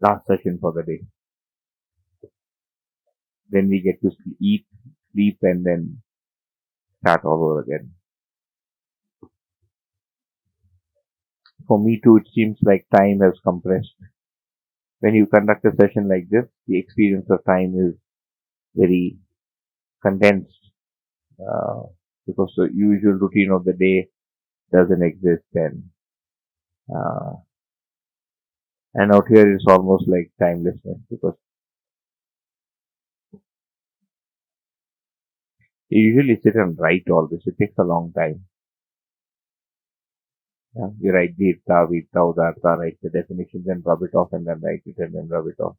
last session for the day. Then we get to eat, sleep, and then start all over again. For me too, it seems like time has compressed. When you conduct a session like this, the experience of time is very condensed because the usual routine of the day doesn't exist, uh, and out here it's almost like timelessness because you usually sit and write all this. It takes a long time. Yeah, you write Dirta, Vita, Udarta, write the definitions and rub it off and then write it and then rub it off.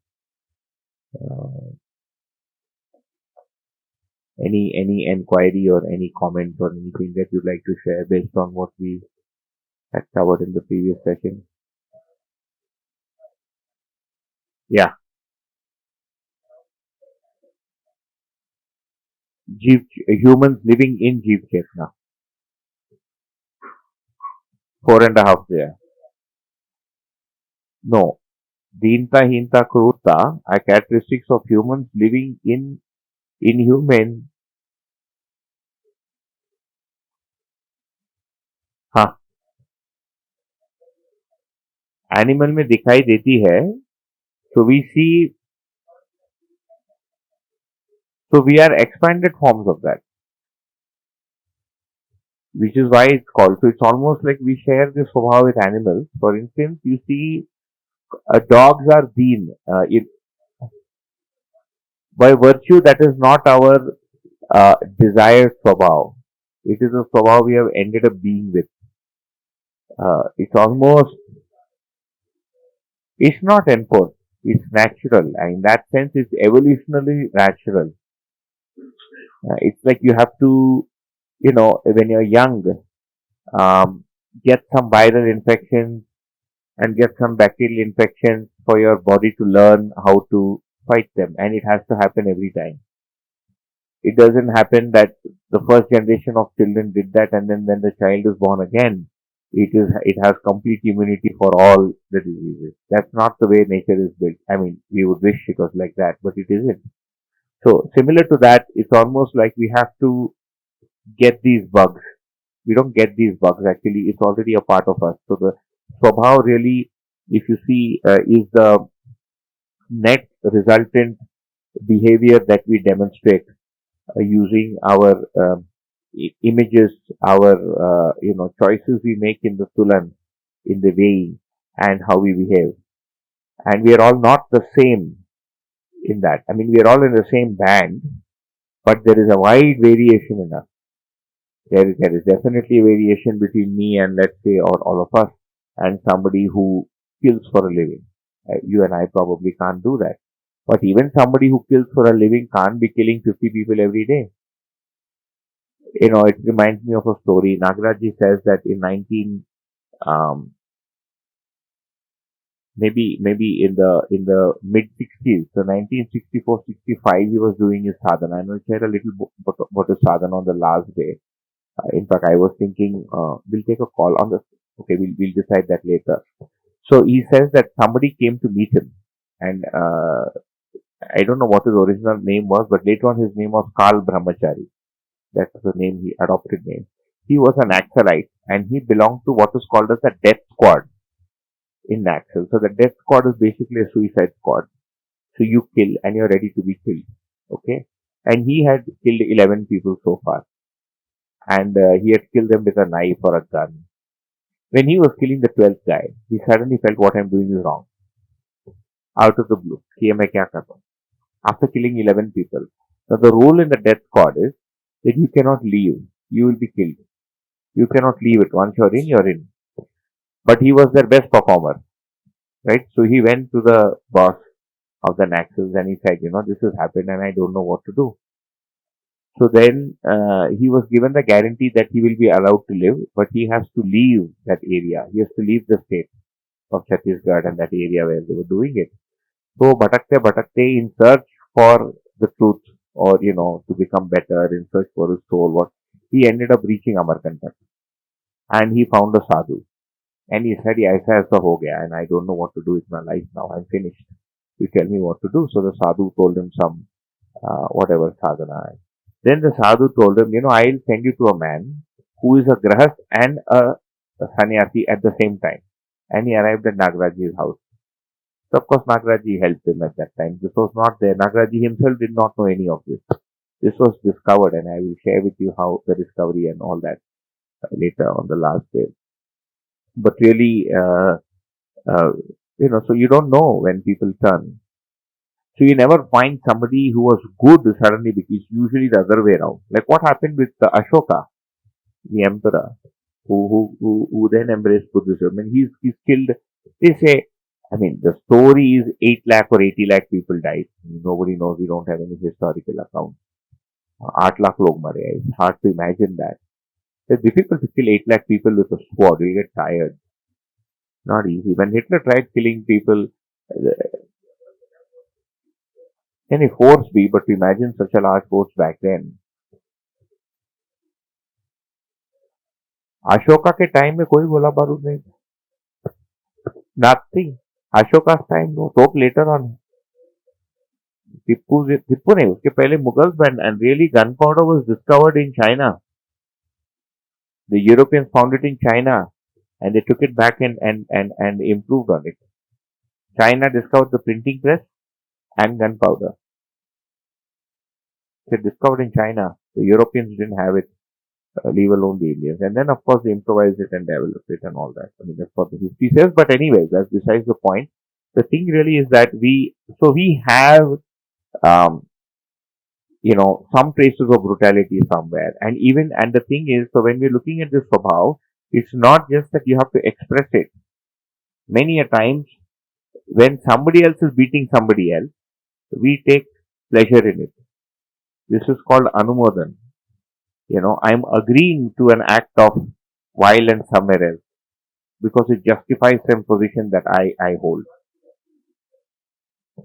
Uh, any enquiry or any comment or anything that you'd like to share based on what we had covered in the previous session? Yeah, humans living in Jeev Chetna. 4.5 years. No. Deenta, Hinta, Krurta are characteristics of humans living in inhuman. हाँ, animal में दिखाई देती है. So we see, so we are expanded forms of that, which is why it's called. So it's almost like we share this swabhav with animals. For instance, you see, dogs are deen. By virtue, that is not our desired swabhav. It is a swabhav we have ended up being with. It's almost, it's not enforced. It's natural. And in that sense, it's evolutionarily natural. It's like you have to, when you're young, um, get some viral infections and get some bacterial infections for your body to learn how to fight them. And it has to happen every time. It doesn't happen that the first generation of children did that and then when the child is born again, it has complete immunity for all the diseases. That's not the way nature is built. I mean, we would wish it was like that, but it isn't. So similar to that, it's almost like we have to get these bugs. We don't get these bugs actually. It's already a part of us. So the swabhav really, if you see, is the net resultant behavior that we demonstrate using our images, our choices we make in the tulan, in the weighing, and how we behave. And we are all not the same in that. I mean, we are all in the same band, but there is a wide variation in us. There is definitely a variation between me and let's say or all of us and somebody who kills for a living. You and I probably can't do that. But even somebody who kills for a living can't be killing 50 people every day. It reminds me of a story. Nagarajji says that in um, maybe in the mid 60s, so 1964-65, he was doing his sadhana. And we'll share a little about his sadhana on the last day. In fact, I was thinking we'll take a call on this. Okay, we'll decide that later. So he says that somebody came to meet him, and I don't know what his original name was, but later on his name was Kal Brahmachari. That's the name he adopted name. He was an Naxalite and he belonged to what is called as a death squad in Naxal. So the death squad is basically a suicide squad. So you kill and you're ready to be killed. Okay. And he had killed 11 people so far. And he had killed them with a knife or a gun. When he was killing the 12th guy, he suddenly felt what I'm doing is wrong. Out of the blue. After killing 11 people. Now the rule in the death squad is that you cannot leave. You will be killed. You cannot leave it. Once you're in, you're in. But he was their best performer, right? So he went to the boss of the Naxals and he said, this has happened and I don't know what to do. So then he was given the guarantee that he will be allowed to live, but he has to leave that area. He has to leave the state of Chhattisgarh and that area where they were doing it. So bhatakte in search for the truth or, to become better, in search for his soul, he ended up reaching Amarkantak and he found a sadhu. And he said, yeah, aisa aisa ho gaya, and I don't know what to do with my life now. I'm finished. You tell me what to do. So the sadhu told him some whatever sadhana. Then the sadhu told him, I'll send you to a man who is a grahast and a sannyasi at the same time. And he arrived at Nagaraji's house. So of course Nagaraji helped him at that time. This was not there. Nagaraji himself did not know any of this. This was discovered, and I will share with you how the discovery and all that later on the last day. But really, uh, so you don't know when people turn. So you never find somebody who was good suddenly, because usually the other way around. Like what happened with Ashoka, the emperor, who then embraced Buddhism, and he's killed. They say, I mean, the story is 8 lakh or 80 lakh people died. Nobody knows. We don't have any historical account. 8 lakh log mare. It's hard to imagine that. It's difficult to kill 8 lakh people with a sword. You get tired. Not easy. When Hitler tried killing people, any force be, but imagine such a large force back then. Ashoka के time में कोई गोला बारूद नहीं था. Nothing. Ashoka's time, no. Talk later on. Tippu नहीं, उसके पहले Mughals and really gunpowder was discovered in China. The Europeans found it in China, and they took it back and improved on it. China discovered the printing press and gunpowder. They discovered in China. The Europeans didn't have it, leave alone the Indians. And then, of course, they improvised it and developed it and all that. I mean, that's what the history says. But anyways, that's besides the point. The thing really is that we have, some traces of brutality somewhere. And the thing is, so when we're looking at this Swabhav, it's not just that you have to express it. Many a times, when somebody else is beating somebody else, we take pleasure in it. This is called Anumodan. I'm agreeing to an act of violence somewhere else because it justifies some position that I hold.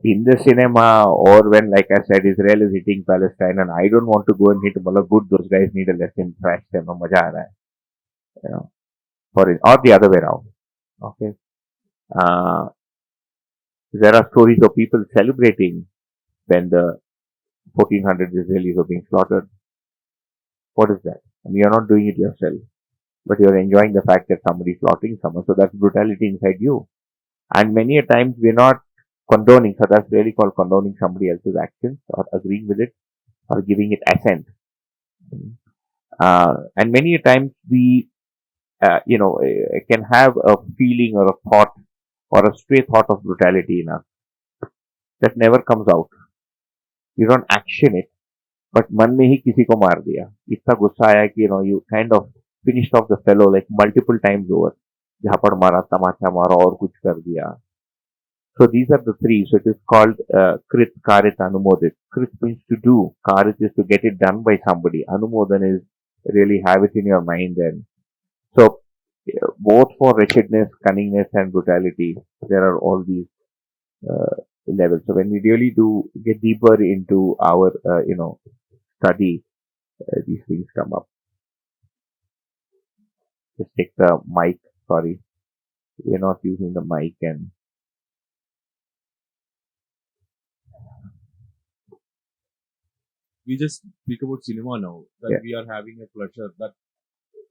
In the cinema, or when, like I said, Israel is hitting Palestine, and I don't want to go and hit them. Good, those guys need a lesson, trash them, maja aa raha hai, or the other way around. Okay. There are stories of people celebrating when the 1400 Israelis are being slaughtered. What is that? I mean, you're not doing it yourself, but you're enjoying the fact that somebody is slaughtering someone. So that's brutality inside you. And many a times we're not condoning. So that's really called condoning somebody else's actions, or agreeing with it, or giving it assent. And many a times we, can have a feeling or a thought or a stray thought of brutality in us that never comes out. You don't action it, but मन में ही किसी को मार दिया. इतना गुस्सा आया कि you kind of finished off the fellow like multiple times over. झापड़ मारा, तमाचा मारा, और कुछ कर दिया. So these are the three. So it is called Krit, Karit, Anumodit. Krit means to do. Karit is to get it done by somebody. Anumodan is really have it in your mind. And so both for wretchedness, cunningness, and brutality, there are all these levels. So when we really do get deeper into our, study, these things come up. Just take the mic. Sorry, we're not using the mic. And we just speak about cinema now, that yeah, we are having a pleasure, that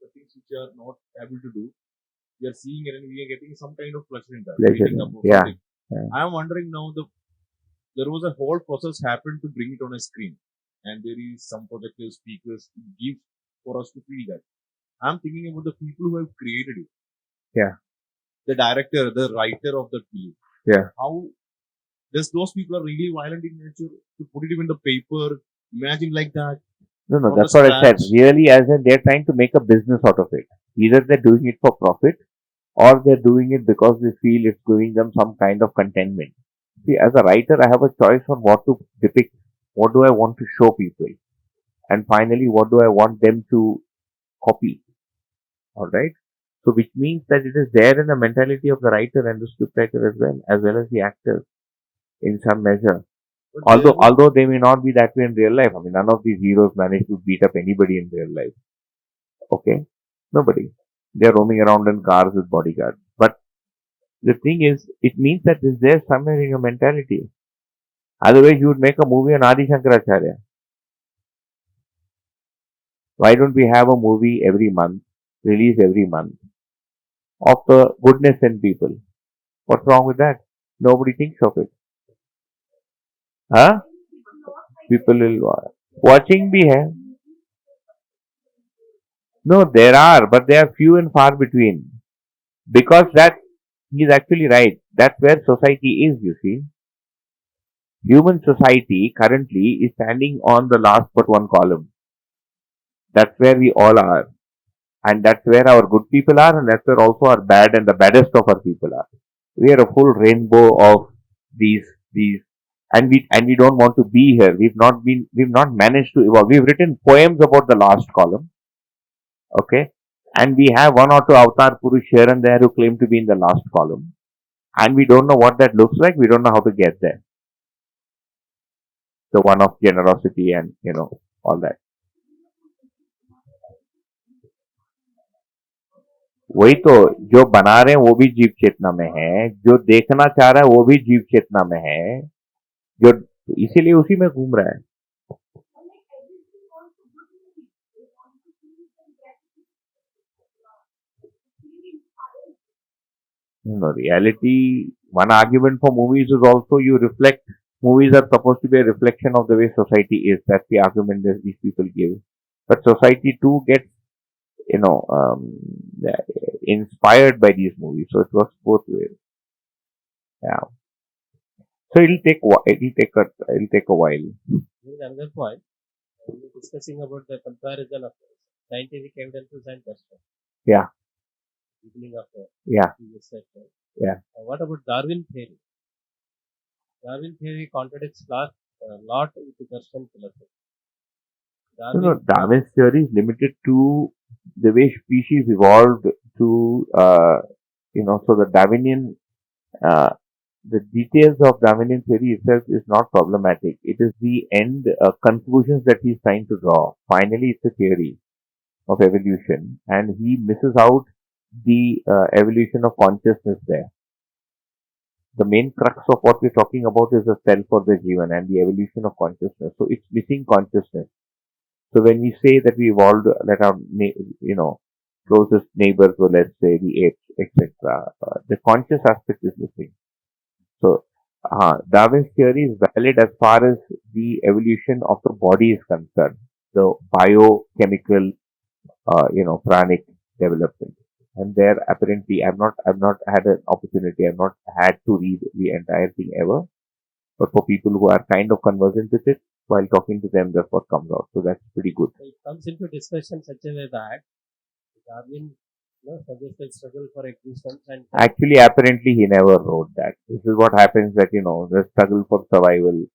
the things which are not able to do, we are seeing it and we are getting some kind of pleasure in that. pleasure. Reading about Yeah, something. I am wondering now, there was a whole process happened to bring it on a screen, and there is some projectors, speakers give for us to feel that. I'm thinking about the people who have created it. yeah, The director, the writer of the film. yeah. How does those people are really violent in nature to put it in the paper? Imagine like that. No, From that's the what I said. scratch. Really, as in they're trying to make a business out of it. Either they're doing it for profit, or they're doing it because they feel it's giving them some kind of contentment. See, as a writer, I have a choice on what to depict. What do I want to show people? And finally, what do I want them to copy? Alright? So, which means that it is there in the mentality of the writer and the scriptwriter as well as the actors in some measure. But Although they may not be that way in real life. I mean, none of these heroes manage to beat up anybody in real life. Okay? Nobody. They're roaming around in cars with bodyguards. But the thing is, it means that is there somewhere in your mentality. Otherwise, you would make a movie on Adi Shankaracharya. Why don't we have a movie every month, release every month, of the goodness in people? What's wrong with that? Nobody thinks of it. Huh? People will watching be hai. No, there are, but they are few and far between. Because that he's actually right. That's where society is, you see. Human society currently is standing on the last but one column. That's where we all are. And that's where our good people are, and that's where also our bad and the baddest of our people are. We are a full rainbow of these and we don't want to be here. We've not managed to evolve. We've written poems about the last column, okay? And we have one or two avatar Purush here and there who claim to be in the last column. And we don't know what that looks like. We don't know how to get there. The one of generosity and all that. वही तो जो बना रहे हैं वो भी जीव चेतना में है, जो देखना चाह रहा है वो भी जीव चेतना में है, जो इसीलिए उसी में घूम रहा है. Reality, one argument for movies is also you reflect. Movies are supposed to be a reflection of the way society is. That's the argument that these people give. But society too gets, you know, um, inspired by these movies. So it works both ways. Yeah. So it'll take a while. There is another point. We were discussing about the comparison of scientific evidences and custom. Yeah. Beginning of the Yeah. previous section. Yeah. What about Darwin theory? Darwin theory contradicts a lot with the custom philosophy. Darwin's theory is limited to the way species evolved to, so the Darwinian, the details of Darwinian theory itself is not problematic. It is the end conclusions that he's trying to draw. Finally, it's a theory of evolution, and he misses out the evolution of consciousness there. The main crux of what we're talking about is the self or the jivan and the evolution of consciousness. So it's missing consciousness. So when we say that we evolved, let our closest neighbors were, let's say, the apes, etc., the conscious aspect is missing. So Darwin's theory is valid as far as the evolution of the body is concerned, the biochemical, pranic development. And there, apparently, I've not had an opportunity. I've not had to read the entire thing ever. But for people who are kind of conversant with it, while talking to them, that's what comes out. So that's pretty good. So it comes into discussion such a way that Darwin suggested struggle for existence and actually, apparently, he never wrote that. This is what happens that the struggle for survival.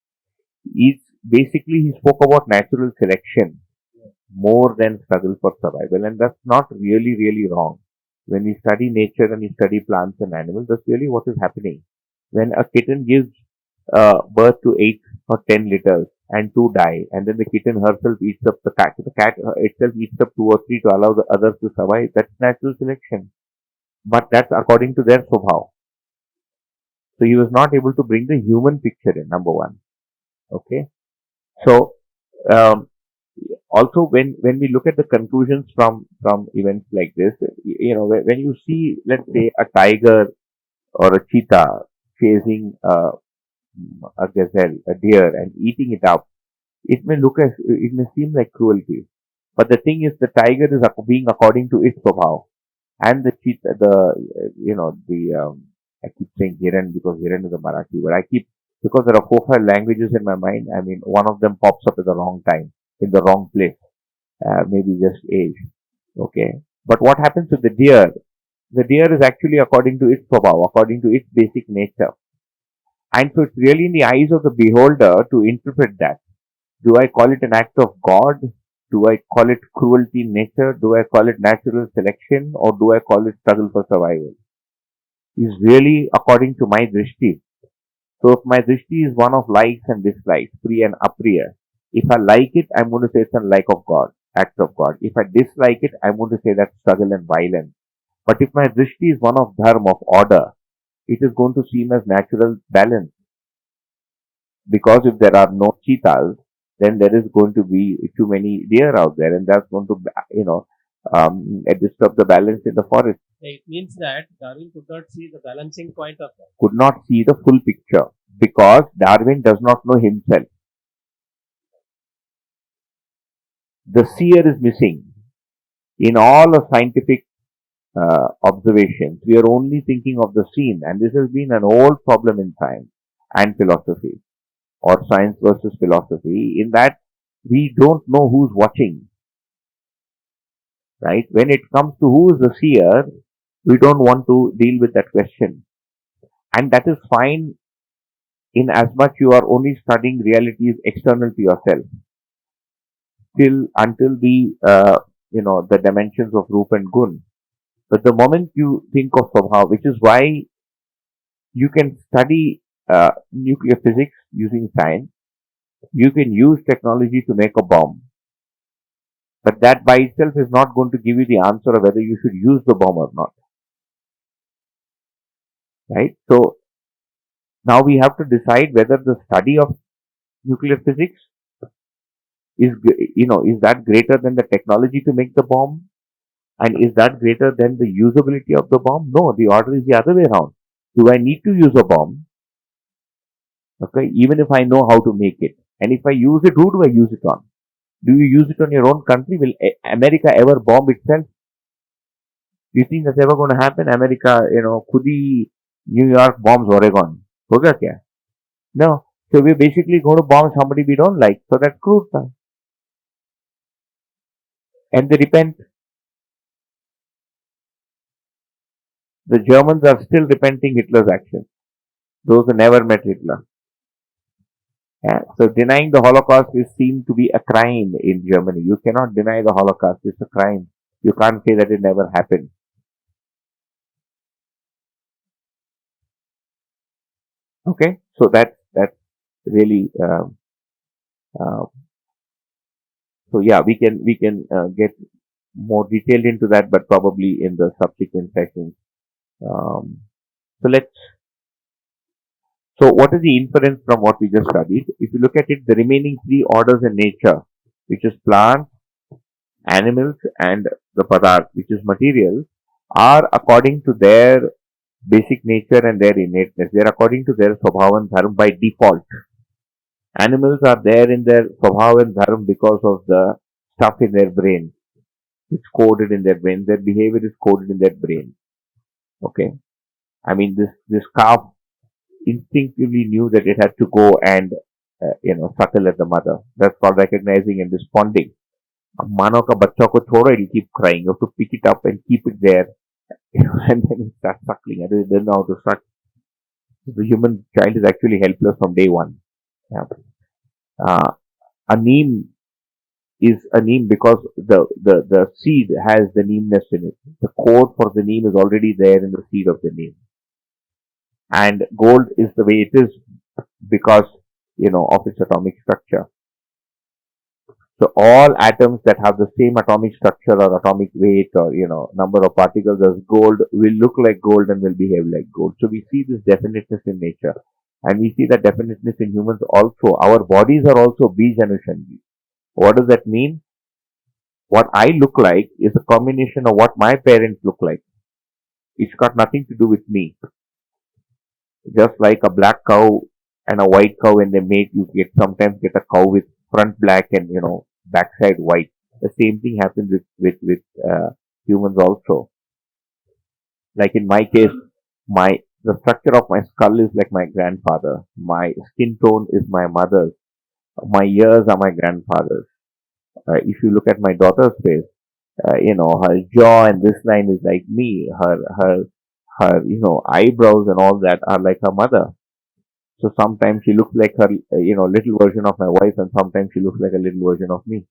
Basically he spoke about natural selection more than struggle for survival, and that's not really wrong. When we study nature and we study plants and animals, that's really what is happening. When a kitten gives birth to 8 or 10 litters and 2 die, and then the kitten herself eats up the cat itself eats up 2 or 3 to allow the others to survive, that's natural selection. But that's according to their swabhav. So he was not able to bring the human picture in, number one. Okay. So, also when we look at the conclusions from events like this, when you see, let's say, a tiger or a cheetah chasing a gazelle, a deer, and eating it up, it may seem like cruelty. But the thing is, the tiger is being according to its swabhav, and the cheetah, I keep saying Hiran because Hiran is a Marathi word. Because there are 4-5 languages in my mind. I mean, one of them pops up at the wrong time, in the wrong place. Maybe just age. Okay. But what happens with the deer? The deer is actually according to its swabhav, according to its basic nature. And so it's really in the eyes of the beholder to interpret that. Do I call it an act of God? Do I call it cruelty in nature? Do I call it natural selection? Or do I call it struggle for survival? It's really according to my drishti. So if my drishti is one of likes and dislikes, priya and apriya, if I like it, I'm going to say it's a like of God, act of God. If I dislike it, I'm going to say that's struggle and violence. But if my drishti is one of dharma, of order, it is going to seem as natural balance. Because if there are no cheetahs, then there is going to be too many deer out there, and that's going to, disturb the balance in the forest. It means that Darwin could not see the balancing point of that. Could not see the full picture because Darwin does not know himself. The seer is missing. In all of scientific observations, we are only thinking of the seen, and this has been an old problem in science and philosophy, or science versus philosophy, in that we don't know who's watching, right? When it comes to who is the seer, we don't want to deal with that question. And that is fine in as much you are only studying realities external to yourself, till until the dimensions of Roop and Gun. But the moment you think of Swabhav, which is why you can study nuclear physics using science, you can use technology to make a bomb. But that by itself is not going to give you the answer of whether you should use the bomb or not. Right? So now we have to decide whether the study of nuclear physics is that greater than the technology to make the bomb? And is that greater than the usability of the bomb? No, the order is the other way around. Do I need to use a bomb? Okay, even if I know how to make it. And if I use it, who do I use it on? Do you use it on your own country? Will America ever bomb itself? Do you think that's ever going to happen? America, Kudi, New York bombs Oregon. Hoga kya? No. So we're basically going to bomb somebody we don't like. So that's crude. And they repent. The Germans are still repenting Hitler's actions. Those who never met Hitler. Yeah. So denying the Holocaust is seen to be a crime in Germany. You cannot deny the Holocaust. It's a crime. You can't say that it never happened. Okay. So that's really. So yeah, we can get more detailed into that, but probably in the subsequent sessions. So let's. So what is the inference from what we just studied? If you look at it, the remaining three orders in nature, which is plants, animals, and the padarth, which is material, are according to their basic nature and their innateness. They are according to their swabhav and dharma by default. Animals are there in their swabhav and dharma because of the stuff in their brain. It's coded in their brain. Their behavior is coded in their brain. Okay. I mean, this calf instinctively knew that it had to go and suckle at the mother. That's called recognizing and responding. मानव का बच्चा को छोड़ो, it'll keep crying. You have to pick it up and keep it there, and then it starts suckling. I don't know how to suck. The human child is actually helpless from day one. Yeah. A neem is a neem because the seed has the neemness in it. The code for the neem is already there in the seed of the neem. And gold is the way it is because of its atomic structure. So all atoms that have the same atomic structure or atomic weight or number of particles as gold will look like gold and will behave like gold. So we see this definiteness in nature, and we see that definiteness in humans also. Our bodies are also Bijanushanji. What does that mean? What I look like is a combination of what my parents look like. It's got nothing to do with me. Just like a black cow and a white cow, when they mate, you sometimes get a cow with front black and backside white. The same thing happens with humans also. Like in my case, the structure of my skull is like my grandfather. My skin tone is my mother's. My ears are my grandfather's. If you look at my daughter's face, her jaw and this line is like me. Her eyebrows and all that are like her mother. So sometimes she looks like her, little version of my wife, and sometimes she looks like a little version of me.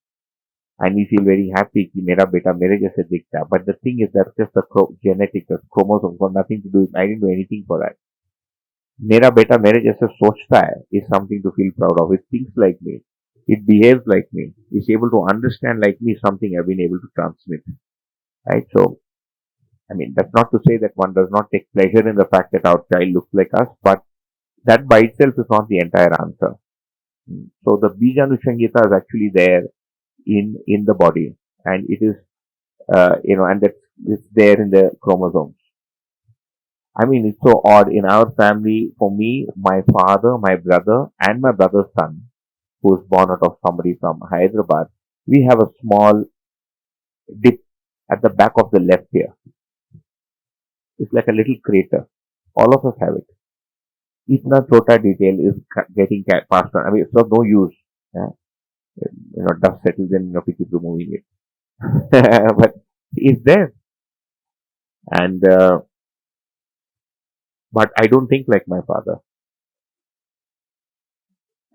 And we feel very happy कि मेरा बेटा मेरे जैसे दिखता है. But the thing is that's just a genetic, a chromosome, got nothing to do with. I didn't do anything for that. मेरा बेटा मेरे जैसे सोचता है is something to feel proud of. It thinks like me. It behaves like me. It's able to understand like me. Something I've been able to transmit. Right. So I mean, that's not to say that one does not take pleasure in the fact that our child looks like us, but that by itself is not the entire answer. So the Bijanusangita is actually there in the body, and it is and that's it's there in the chromosomes. I mean, it's so odd in our family. For me, my father, my brother, and my brother's son, who is born out of somebody from Hyderabad, we have a small dip at the back of the left ear. It's like a little crater. All of us have it. Itna chota detail is getting passed on. I mean, it's of no use. Yeah? Dust settles in, we keep removing it. But it's there. And, but I don't think like my father.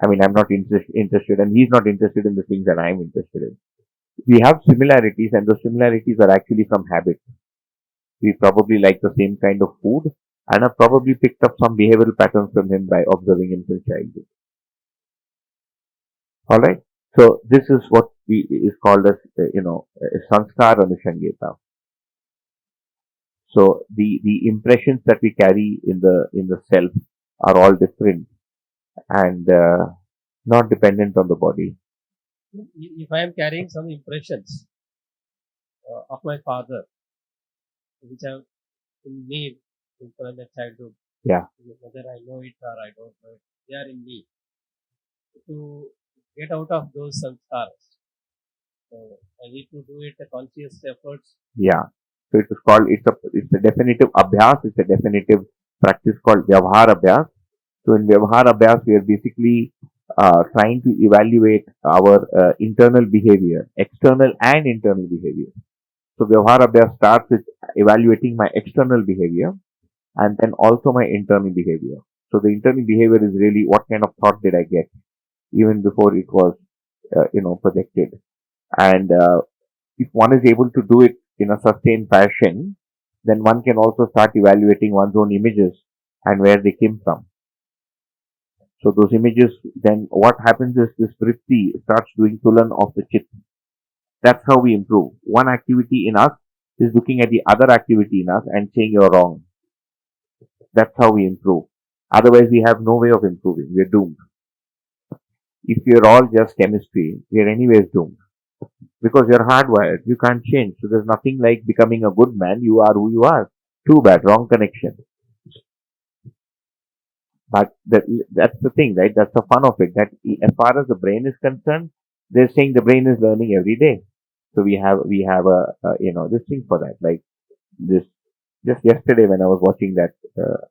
I mean, I'm not interested, and he's not interested in the things that I'm interested in. We have similarities, and those similarities are actually from habit. We probably like the same kind of food, and have probably picked up some behavioral patterns from him by observing him since childhood. All right. So this is what is called as sanskar anushangeta. So the impressions that we carry in the self are all different and not dependent on the body. If I am carrying some impressions of my father, which are in me from the childhood, Yeah. whether I know it or I don't know it, they are in me. To get out of those samskaras, so I need to do it a conscious efforts. Yeah. So it is called it's a definitive abhyas. It's a definitive practice called vyavhar abhyas. So in vyavhar abhyas, we are basically trying to evaluate our internal behavior, external and internal behavior. So vyavhar abhyas starts with evaluating my external behavior and then also my internal behavior. So the internal behavior is really what kind of thought did I get even before it was projected. And if one is able to do it in a sustained fashion, then one can also start evaluating one's own images and where they came from. So those images, then what happens is this vritti starts doing tulan of the chit. That's how we improve. One activity in us is looking at the other activity in us and saying you're wrong. That's how we improve. Otherwise, we have no way of improving. We're doomed. If you're all just chemistry, we're anyways doomed. Because you're hardwired. You can't change. So there's nothing like becoming a good man. You are who you are. Too bad. Wrong connection. But that's the thing, right? That's the fun of it. That as far as the brain is concerned, they're saying the brain is learning every day. So we have this thing for that. Like this, just yesterday when I was watching that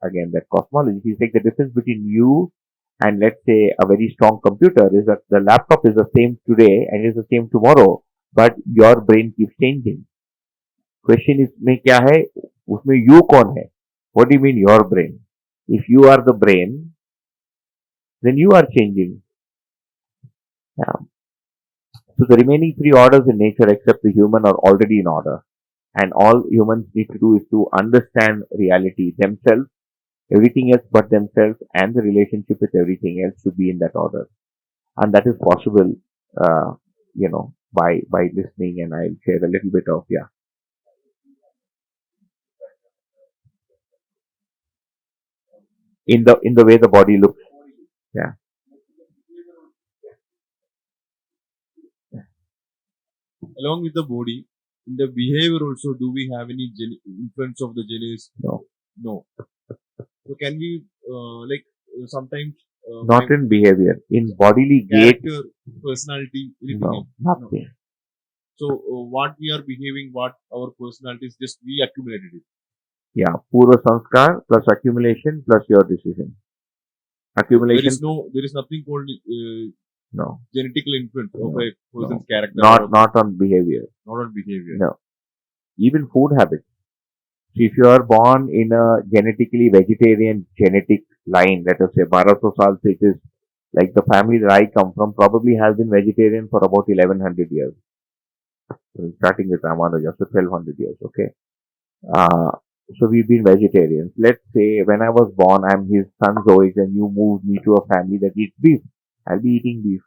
again, that cosmology, he's like the difference between you and let's say a very strong computer is that the laptop is the same today and is the same tomorrow, but your brain keeps changing. Question is में क्या है उसमें you कौन है? What do you mean your brain? If you are the brain, then you are changing. Yeah. So the remaining three orders in nature except the human are already in order. And all humans need to do is to understand reality themselves, everything else but themselves, and the relationship with everything else to be in that order. And that is possible, by listening. And I'll share a little bit of in the way the body looks. Yeah. Along with the body, in the behavior also, do we have any influence of the genes? No. No. So can we sometimes Not in behavior, in bodily gait. character, personality, anything No, else? nothing. So what we are behaving, what our personality is, just we accumulated it. Yeah, purva sanskar plus accumulation plus your decision. Accumulation. There is nothing called No, genetical influence of No. a person's No. character. not on behavior. Not on behavior. No. Even food habits. So if you are born in a genetically vegetarian genetic line, let us say 1200 saal se, it is like the family that I come from probably has been vegetarian for about 1100 years. So starting with Ramanuja, so 1200 years, okay? So we've been vegetarians. Let's say when I was born, I'm his son's age and you moved me to a family that eats beef. I'll be eating beef.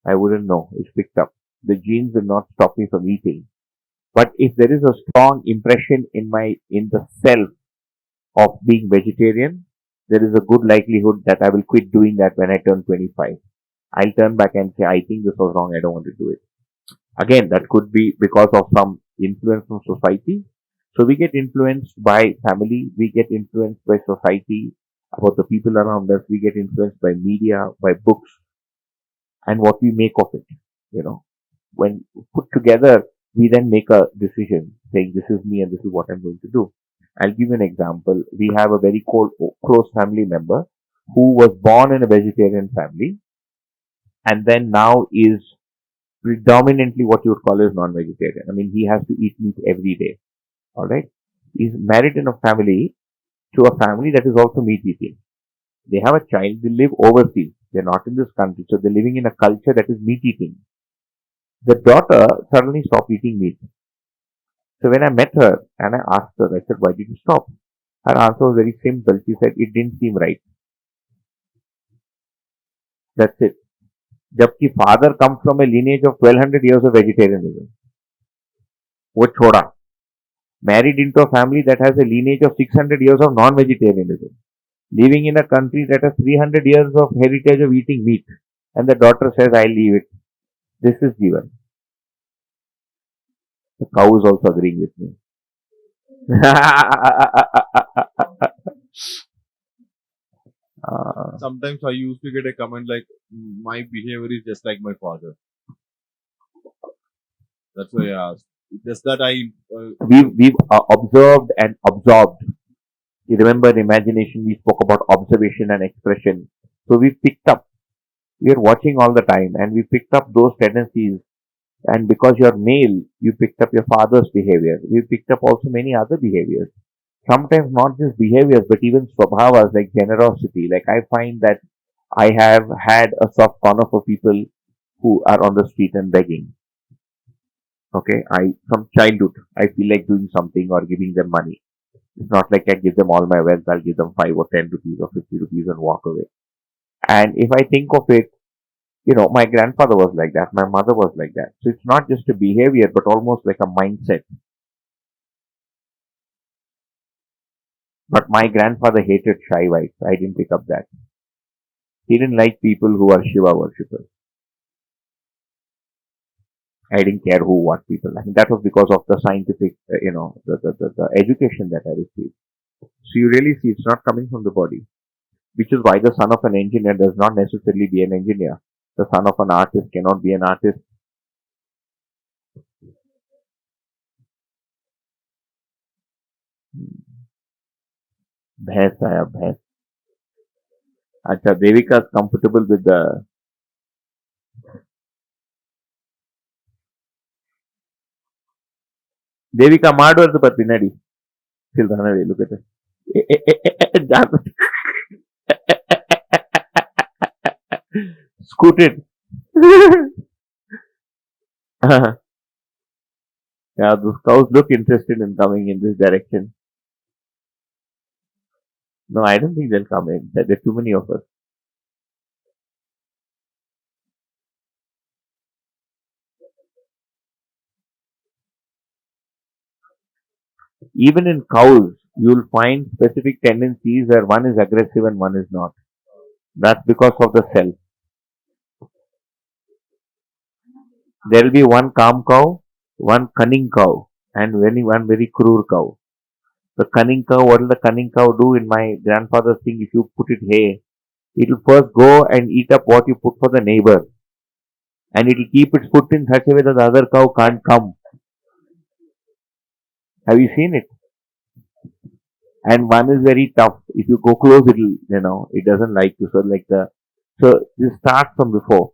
I wouldn't know. It's picked up. The genes will not stop me from eating. But if there is a strong impression in the self of being vegetarian, there is a good likelihood that I will quit doing that when I turn 25. I'll turn back and say, I think this was wrong. I don't want to do it. Again, that could be because of some influence from society. So we get influenced by family, we get influenced by society, about the people around us, we get influenced by media, by books, and what we make of it. You know, when put together, we then make a decision saying, this is me and this is what I'm going to do. I'll give you an example. We have a very close family member who was born in a vegetarian family and then now is predominantly what you would call as non-vegetarian. I mean, he has to eat meat every day. All right. He's married in a family to a family that is also meat eating. They have a child. They live overseas. They're not in this country. So they're living in a culture that is meat eating. The daughter suddenly stopped eating meat. So when I met her and I asked her, I said, why did you stop? Her answer was very simple. She said, it didn't seem right. That's it. जबकि father comes from a lineage of 1200 years of vegetarianism. वो छोड़ा. Married into a family that has a lineage of 600 years of non-vegetarianism. Living in a country that has 300 years of heritage of eating meat. And the daughter says, I'll leave it. This is Jivan. The cow is also agreeing with me. Sometimes I used to get a comment like, my behavior is just like my father. That's why I asked. Just that we've observed and absorbed. You remember in imagination, we spoke about observation and expression. So we picked up, we are watching all the time and we picked up those tendencies. And because you're male, you picked up your father's behavior. We picked up also many other behaviors. Sometimes not just behaviors, but even swabhavas like generosity. Like I find that I have had a soft corner for people who are on the street and begging. Okay, from childhood, I feel like doing something or giving them money. It's not like I give them all my wealth, I'll give them 5 or 10 rupees or 50 rupees and walk away. And if I think of it, my grandfather was like that, my mother was like that. So it's not just a behavior, but almost like a mindset. But my grandfather hated shy whites. I didn't pick up that. He didn't like people who are Shiva worshippers. I didn't care who, what people. I mean, that was because of the scientific, the education that I received. So you really see it's not coming from the body, which is why the son of an engineer does not necessarily be an engineer. The son of an artist cannot be an artist. भैंस आया भैंस. अच्छा, Devika is comfortable with the. Devika ಮಾಡುವುದು ಬರ್ತೀನಿ ನಡಿ. Look at it. Scooted. Yeah, those cows look interested in coming in this direction. No, I don't think they'll come in. There are too many of us. Even in cows, you'll find specific tendencies where one is aggressive and one is not. That's because of the cell. There will be one calm cow, one cunning cow, and one very cruel cow. The cunning cow, what will the cunning cow do? In my grandfather's thing, if you put it hay, it will first go and eat up what you put for the neighbor. And it will keep its foot in such a way that the other cow can't come. Have you seen it? And one is very tough. If you go close, it doesn't like you. So this starts from before.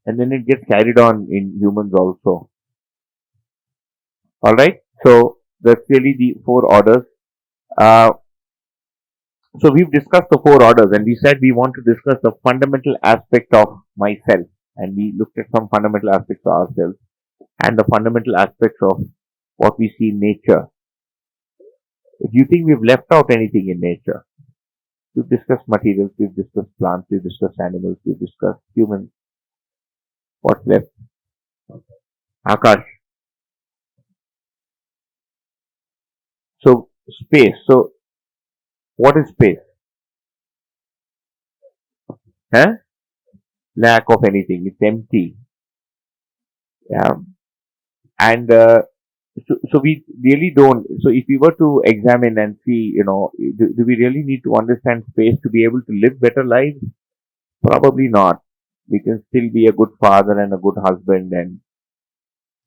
And then it gets carried on in humans also. Alright? So that's really the 4 orders. So we've discussed the 4 orders and we said we want to discuss the fundamental aspect of myself. And we looked at some fundamental aspects of ourselves and the fundamental aspects of what we see in nature. Do you think we've left out anything in nature? We've discussed materials, we've discussed plants, we've discussed animals, we've discussed humans. What's left? Akash. So space. So what is space? Huh? Lack of anything. It's empty. Yeah. And so we really don't. So if we were to examine and see, do we really need to understand space to be able to live better lives? Probably not. We can still be a good father and a good husband and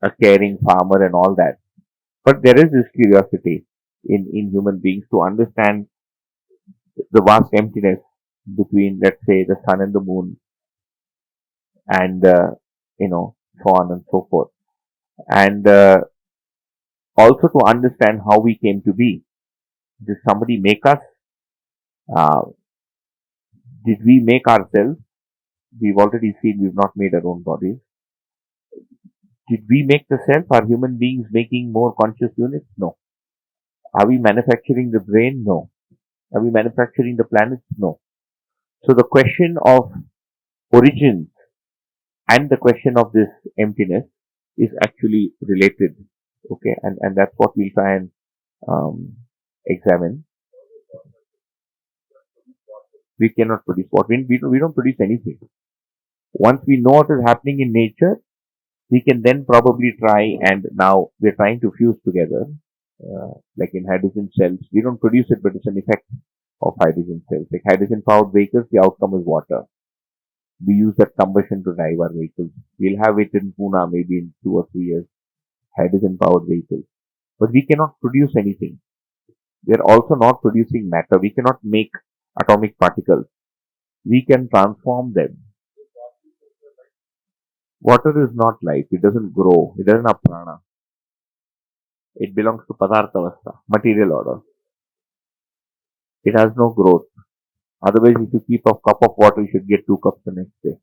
a caring farmer and all that. But there is this curiosity in human beings to understand the vast emptiness between, let's say, the sun and the moon and, so on and so forth. And also to understand how we came to be. Did somebody make us? Uh, did we make ourselves? We've already seen we've not made our own bodies. Did we make the self? Are human beings making more conscious units? No. Are we manufacturing the brain? No. Are we manufacturing the planets? No. So the question of origins and the question of this emptiness is actually related. Okay, and that's what we'll try and um, examine. We cannot produce what we don't produce anything. Once we know what is happening in nature, we can then probably try, and now we're trying to fuse together, like in hydrogen cells. We don't produce it, but it's an effect of hydrogen cells. Like hydrogen powered vehicles, the outcome is water. We use that combustion to drive our vehicles. We'll have it in Pune maybe in 2 or 3 years, hydrogen powered vehicles. But we cannot produce anything. We are also not producing matter. We cannot make atomic particles. We can transform them. Water is not life. It doesn't grow. It doesn't have prana. It belongs to Padartha material order. It has no growth. Otherwise, if you keep a cup of water, you should get 2 cups the next day.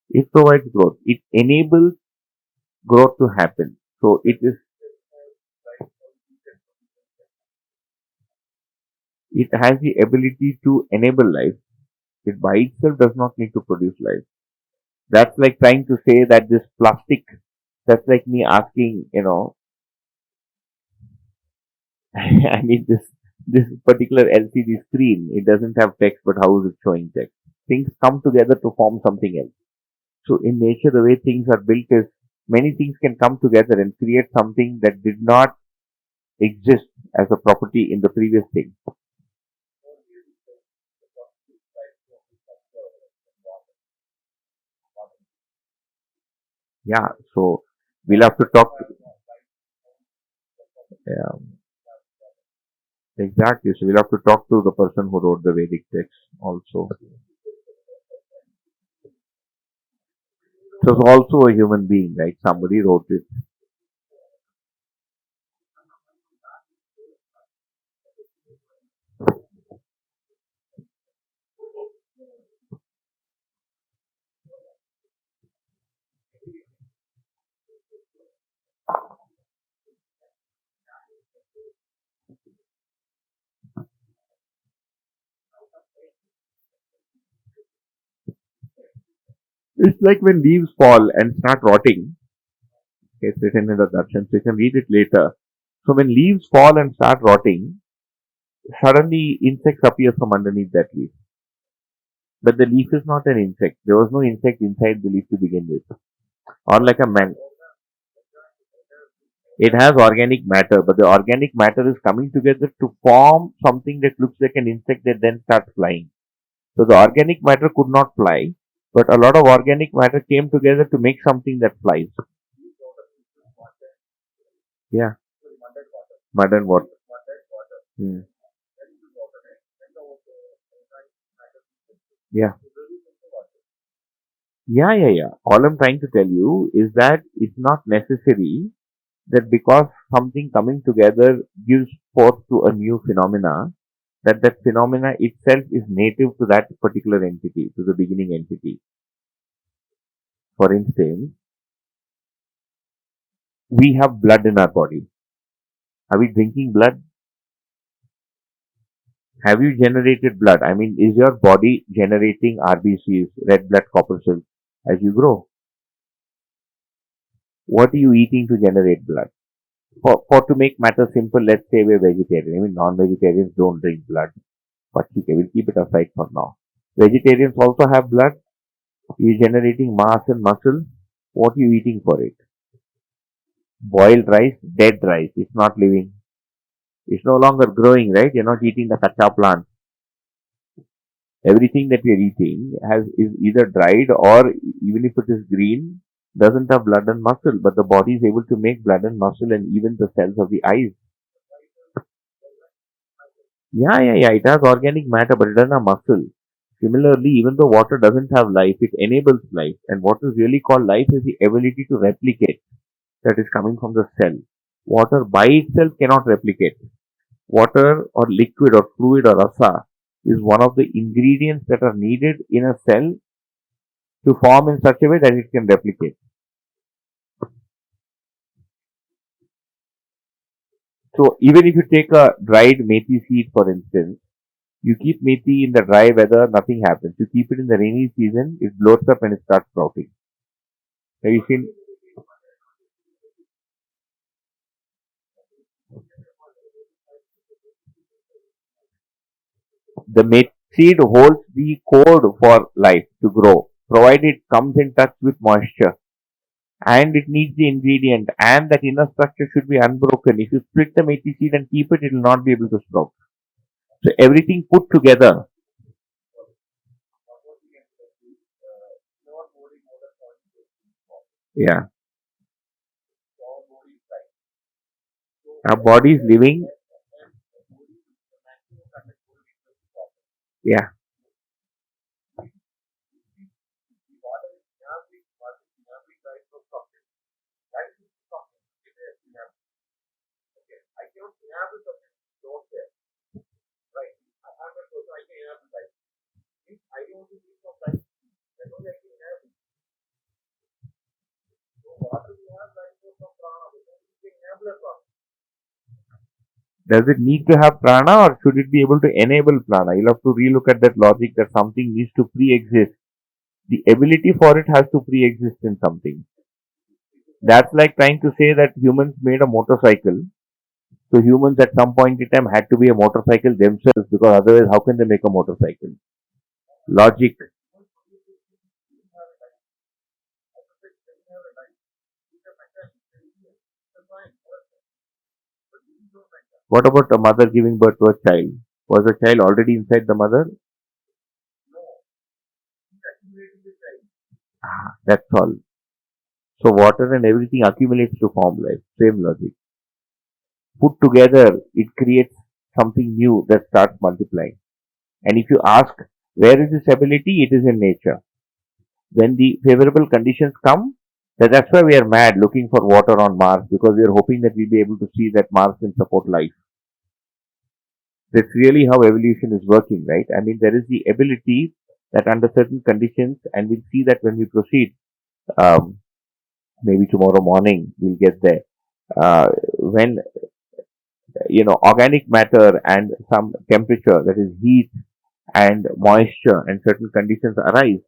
It provides growth. It enables growth to happen. So it has the ability to enable life. It by itself does not need to produce life. That's like trying to say that this plastic, that's like me asking, I mean, this particular LCD screen, it doesn't have text, but how is it showing text? Things come together to form something else. So in nature, the way things are built is many things can come together and create something that did not exist as a property in the previous thing. Yeah. So we'll have to talk. Yeah, exactly. So we'll have to talk to the person who wrote the Vedic text also. So it's also a human being, right? Somebody wrote it. It's like when leaves fall and start rotting. It's written in the Darshan, so you can read it later. So when leaves fall and start rotting, suddenly insects appear from underneath that leaf. But the leaf is not an insect. There was no insect inside the leaf to begin with. Or like a man, it has organic matter, but the organic matter is coming together to form something that looks like an insect that then starts flying. So the organic matter could not fly, but a lot of organic matter came together to make something that flies. Yeah, mud and water. Hmm. Yeah. Yeah. All I'm trying to tell you is that it's not necessary that because something coming together gives forth to a new phenomena, that phenomena itself is native to that particular entity, to the beginning entity. For instance, we have blood in our body. Are we drinking blood? Have you generated blood? I mean, is your body generating RBCs, red blood corpuscles, as you grow? What are you eating to generate blood? For to make matters simple, let's say we're vegetarian. I mean, non-vegetarians don't drink blood. But okay, we'll keep it aside for now. Vegetarians also have blood. You're generating mass and muscle. What are you eating for it? Boiled rice, dead rice. It's not living. It's no longer growing, right? You're not eating the kacha plant. Everything that we're eating is either dried or even if it is green, doesn't have blood and muscle, but the body is able to make blood and muscle and even the cells of the eyes. Yeah. It has organic matter, but it doesn't have muscle. Similarly, even though water doesn't have life, it enables life. And what is really called life is the ability to replicate that is coming from the cell. Water by itself cannot replicate. Water or liquid or fluid or rasa is one of the ingredients that are needed in a cell to form in such a way that it can replicate. So even if you take a dried methi seed, for instance, you keep methi in the dry weather, nothing happens. You keep it in the rainy season, it bloats up and it starts sprouting. Have you seen? The methi seed holds the code for life to grow, provided it comes in touch with moisture. And it needs the ingredient, and that inner structure should be unbroken. If you split the methi seed and keep it, it will not be able to sprout. So everything put together. Yeah. Our body is living. Yeah. Does it need to have prana or should it be able to enable prana? You'll have to relook at that logic that something needs to pre-exist. The ability for it has to pre-exist in something. That's like trying to say that humans made a motorcycle. So humans at some point in time had to be a motorcycle themselves because otherwise how can they make a motorcycle? Logic. What about a mother giving birth to a child? Was the child already inside the mother? That's all. So water and everything accumulates to form life. Same logic. Put together, it creates something new that starts multiplying. And if you ask, where is this ability? It is in nature. When the favorable conditions come, that's why we are mad looking for water on Mars because we are hoping that we'll be able to see that Mars can support life. That's really how evolution is working, right? I mean, there is the ability that under certain conditions, and we'll see that when we proceed, um, maybe tomorrow morning we'll get there. When organic matter and some temperature, that is heat and moisture, and certain conditions arise,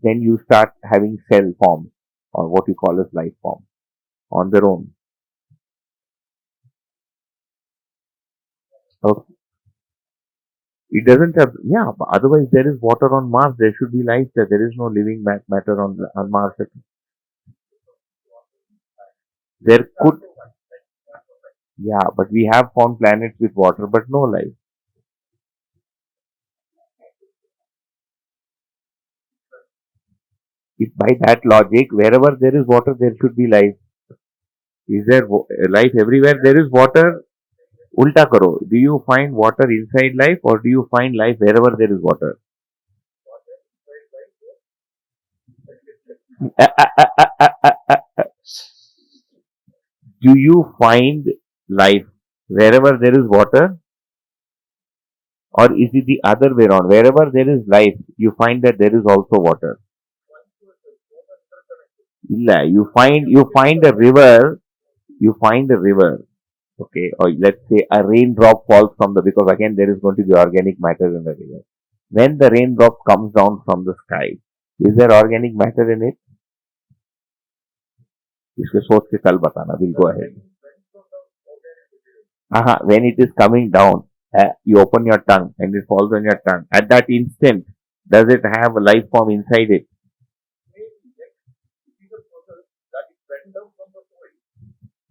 then you start having cell forms or what you call as life form on their own. Okay. It doesn't have, yeah, but otherwise there is water on Mars. There should be life there. There is no living matter on Mars. There could, yeah, but we have found planets with water, but no life. If by that logic, wherever there is water, there should be life. Is there life everywhere? There is water. Ulta karo. Do you find water inside life or do you find life wherever there is water? Do you find life wherever there is water or is it the other way around? Wherever there is life, you find that there is also water. Illa, you find a river, okay, or let's say a raindrop falls from the because again there is going to be organic matter in the river. When the raindrop comes down from the sky, is there organic matter in it? इसके सोच के कल बताना. We'll go ahead. When it is coming down, you open your tongue and it falls on your tongue. At that instant, does it have a life form inside it?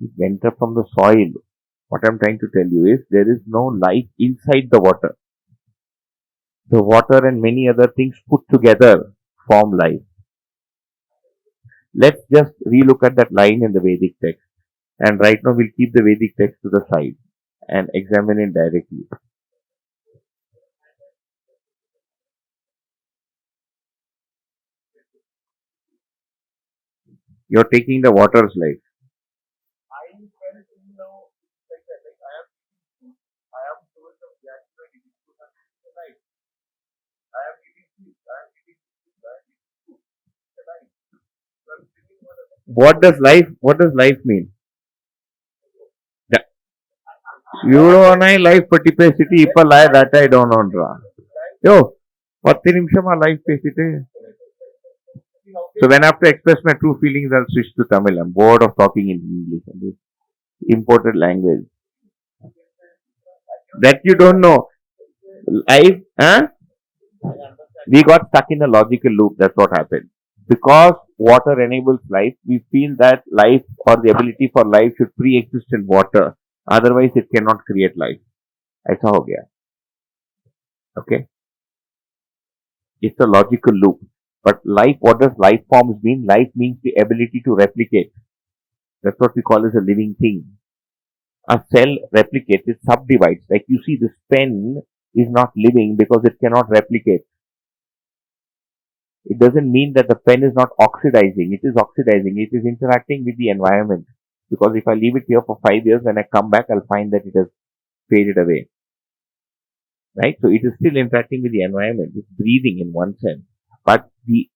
It went up from the soil. What I'm trying to tell you is there is no life inside the water. The water and many other things put together form life. Let's just relook at that line in the Vedic text. And right now we'll keep the Vedic text to the side and examine it directly. You're taking the water's life. What does life mean? Euro life participate people that I don't know. Yo, 10 నిమిషమా life பேசிட்டு. So when I have to express my true feelings, I'll switch to Tamil. I'm bored of talking in English and this imported language. That you don't know. Life, huh? We got stuck in a logical loop. That's what happened. Because water enables life, we feel that life or the ability for life should pre-exist in water. Otherwise, it cannot create life. ऐसा हो गया. Okay? It's a logical loop. But life, what does life forms mean? Life means the ability to replicate. That's what we call as a living thing. A cell replicates, it subdivides. Like you see, this pen is not living because it cannot replicate. It doesn't mean that the pen is not oxidizing. It is oxidizing. It is interacting with the environment. Because if I leave it here for 5 years, when I come back, I'll find that it has faded away. Right? So it is still interacting with the environment. It's breathing in one sense. But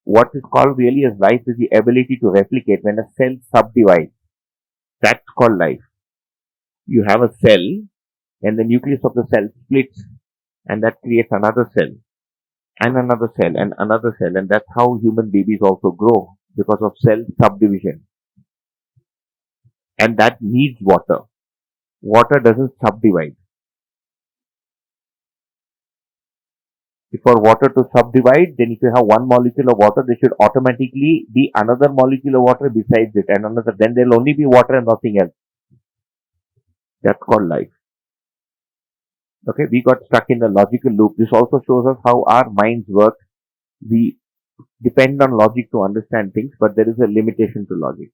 what is called really as life is the ability to replicate when a cell subdivides. That's called life. You have a cell and the nucleus of the cell splits and that creates another cell and another cell and another cell, and that's how human babies also grow because of cell subdivision. And that needs water. Water doesn't subdivide. For water to subdivide, then if you have one molecule of water, there should automatically be another molecule of water besides it and another. Then there will only be water and nothing else. That's called life. Okay, we got stuck in the logical loop. This also shows us how our minds work. We depend on logic to understand things, but there is a limitation to logic.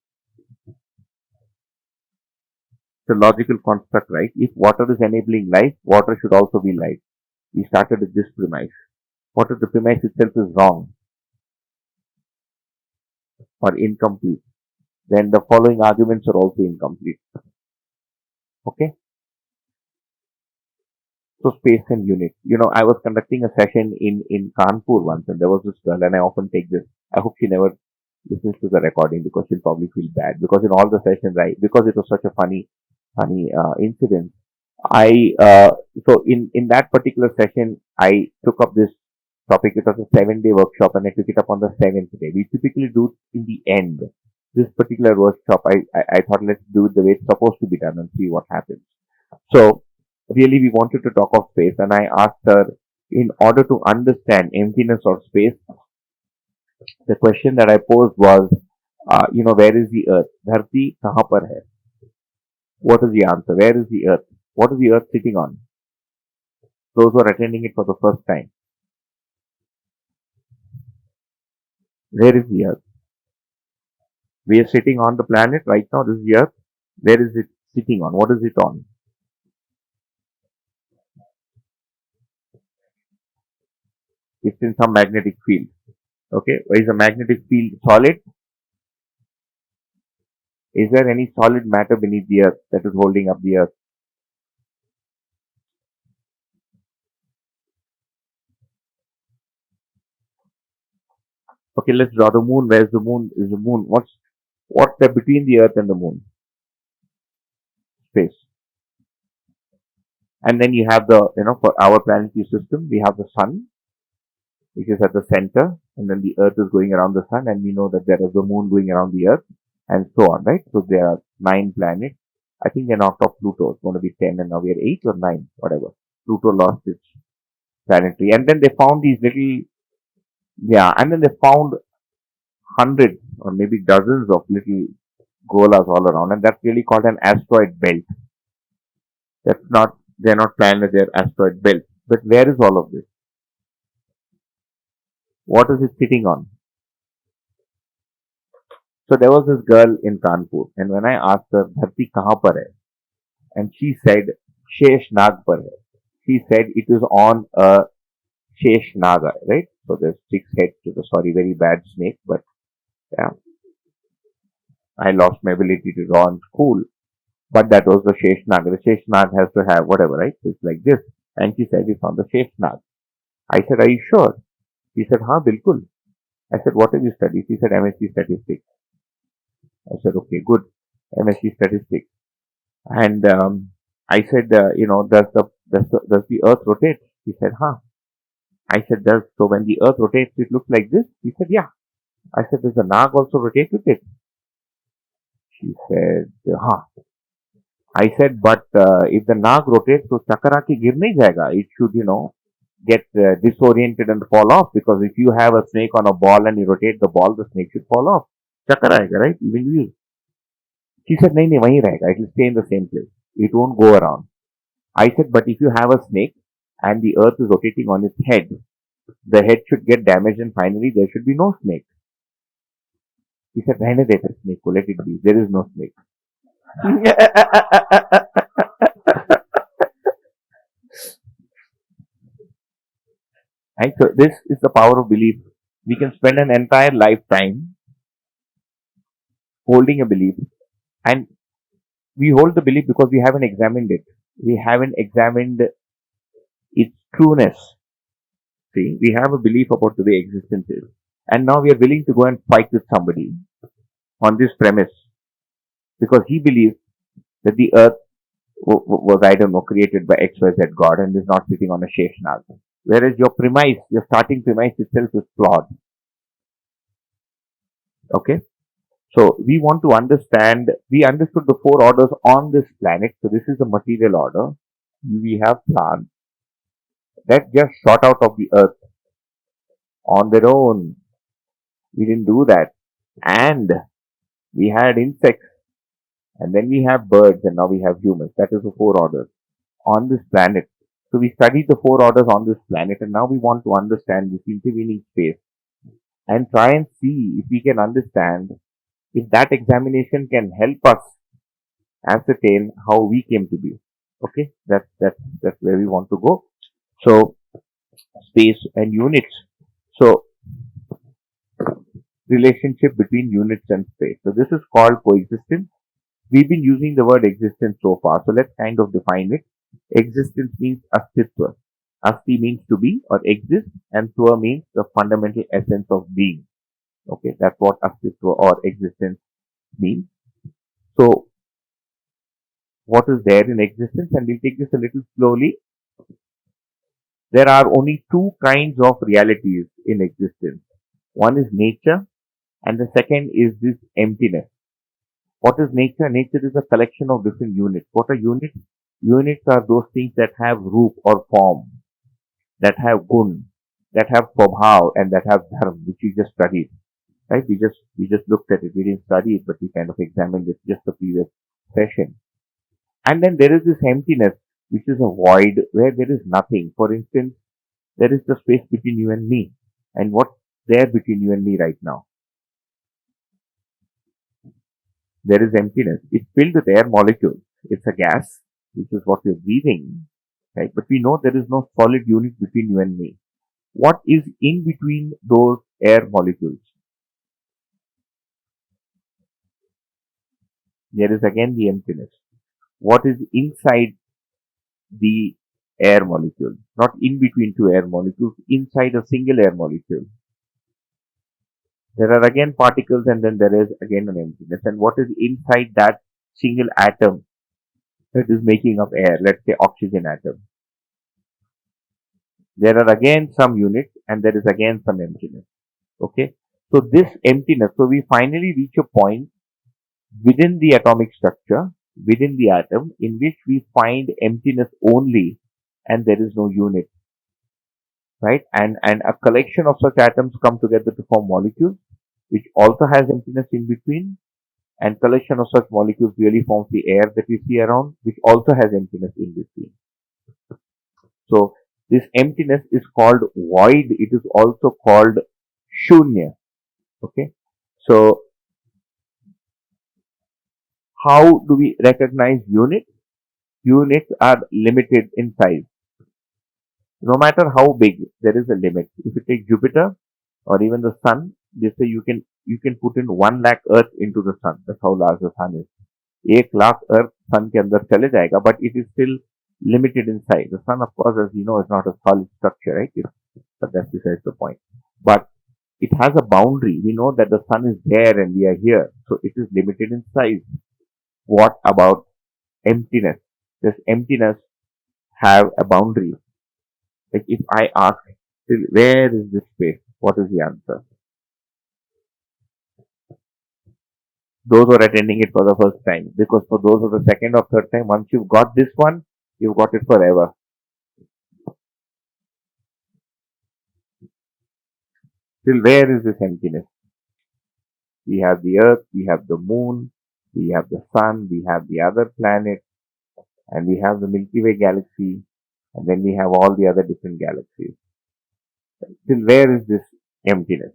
It's a logical construct, right? If water is enabling life, water should also be life. We started with this premise. What if the premise itself is wrong or incomplete? Then the following arguments are also incomplete. Okay? So space and unit. I was conducting a session in Kanpur once, and there was this girl, and I often take this. I hope she never listens to the recording because she'll probably feel bad. Because in all the sessions, because it was such a funny incident, so in that particular session, I took up this topic. It was a 7-day workshop, and I took it up on the 7th day. We typically do it in the end. This particular workshop, I thought let's do it the way it's supposed to be done and see what happens. So really, we wanted to talk of space, and I asked her, in order to understand emptiness or space, the question that I posed was, where is the earth? Dharti kahan par hai? What is the answer? Where is the earth? What is the earth sitting on? Those who are attending it for the first time. Where is the earth? We are sitting on the planet right now. This is the earth. Where is it sitting on? What is it on? It's in some magnetic field. Okay, is the magnetic field solid? Is there any solid matter beneath the earth that is holding up the earth? Okay, let's draw the moon. Where's the moon? Is the moon? What's there between the earth and the moon? Space. And then you have for our planetary system, we have the sun, which is at the center, and then the earth is going around the sun, and we know that there is the moon going around the earth. and so on, right? So there are 9 planets. I think they're knocked off Pluto. It's going to be 10, and now we are 8 or 9, whatever. Pluto lost its planetary, and then they found these little, yeah, and then they found hundreds or maybe dozens of little golas all around, and that's really called an asteroid belt. That's not, they're not planets, they're asteroid belts. But where is all of this? What is it sitting on? So there was this girl in Kanpur, and when I asked her, Dharti kahan par hai? And she said, Shesh Nag par hai. She said it is on a Shesh Naga, right? So there's 6 heads to the, sorry, very bad snake, but yeah, I lost my ability to draw in school. But that was the Shesh Nag. The Shesh Nag has to have whatever, right? So it's like this. And she said it's on the Shesh Nag. I said, are you sure? She said, ha, bilkul. I said, what have you studied? She said, MSc Statistics. I said, okay, good. MSc Statistics. And I said, does the Earth rotate? He said, huh. I said, does, so when the Earth rotates, it looks like this? He said, yeah. I said, does the Nag also rotate with it? She said, huh. I said, but if the Nag rotates, so chakra ki gir nahi jayega. It should, get disoriented and fall off, because if you have a snake on a ball and you rotate the ball, the snake should fall off. Chakra aega, right? Even you. She said, nahi, wahi rahega. It will stay in the same place. It won't go around. I said, but if you have a snake and the earth is rotating on its head, the head should get damaged and finally there should be no snake. He said, rehne dete snake ko, let it be. There is no snake. Right? So this is the power of belief. We can spend an entire lifetime holding a belief, and we hold the belief because we haven't examined it. We haven't examined its trueness. See, we have a belief about the way existence is, and now we are willing to go and fight with somebody on this premise because he believes that the earth was, I don't know, created by XYZ God and is not sitting on a Sheshnag. Whereas your premise, your starting premise itself is flawed. Okay? So we want to understand, we understood the 4 orders on this planet. So this is the material order. We have plants that just shot out of the earth on their own. We didn't do that. And we had insects, and then we have birds, and now we have humans. That is the 4 orders on this planet. So we studied the 4 orders on this planet, and now we want to understand this intervening space and try and see if we can understand if that examination can help us ascertain how we came to be. Okay, that's where we want to go. So space and units. So relationship between units and space. So this is called coexistence. We've been using the word existence so far, so let's kind of define it. Existence means astitva. Asti means to be or exist, and tva means the fundamental essence of being. Okay, that's what astitva or existence means. So, what is there in existence? And we'll take this a little slowly. There are only 2 kinds of realities in existence. One is nature, and the second is this emptiness. What is nature? Nature is a collection of different units. What are units? Units are those things that have roop or form, that have gun, that have prabhav, and that have dharma, which we just studied. Right? We just looked at it. We didn't study it, but we kind of examined it just the previous session. And then there is this emptiness, which is a void where there is nothing. For instance, there is the space between you and me. And what's there between you and me right now? There is emptiness. It's filled with air molecules. It's a gas, which is what we're breathing, right? But we know there is no solid unit between you and me. What is in between those air molecules? There is again the emptiness. What is inside the air molecule? Not in between 2 air molecules, inside a single air molecule. There are again particles, and then there is again an emptiness. And what is inside that single atom that is making up air? Let's say oxygen atom. There are again some units, and there is again some emptiness. Okay. So this emptiness, so we finally reach a point within the atomic structure, within the atom, in which we find emptiness only and there is no unit, right? And a collection of such atoms come together to form molecules, which also has emptiness in between, and collection of such molecules really forms the air that we see around, which also has emptiness in between. So this emptiness is called void. It is also called shunya. Okay. So how do we recognize units? Units are limited in size. No matter how big, there is a limit. If you take Jupiter or even the sun, they say you can put in 1 lakh Earth into the sun. That's how large the sun is. 1 lakh Earth sun के अंदर चले जाएगा, but it is still limited in size. The sun, of course, as you know, is not a solid structure, right? But that's besides the point. But it has a boundary. We know that the sun is there and we are here, so it is limited in size. What about emptiness? Does emptiness have a boundary? Like if I ask, where is this space? What is the answer? Those who are attending it for the first time, because for those of the second or third time, once you've got this one, you've got it forever. Till where is this emptiness? We have the earth, we have the moon, we have the sun, we have the other planets, and we have the Milky Way galaxy, and then we have all the other different galaxies. Till where is this emptiness?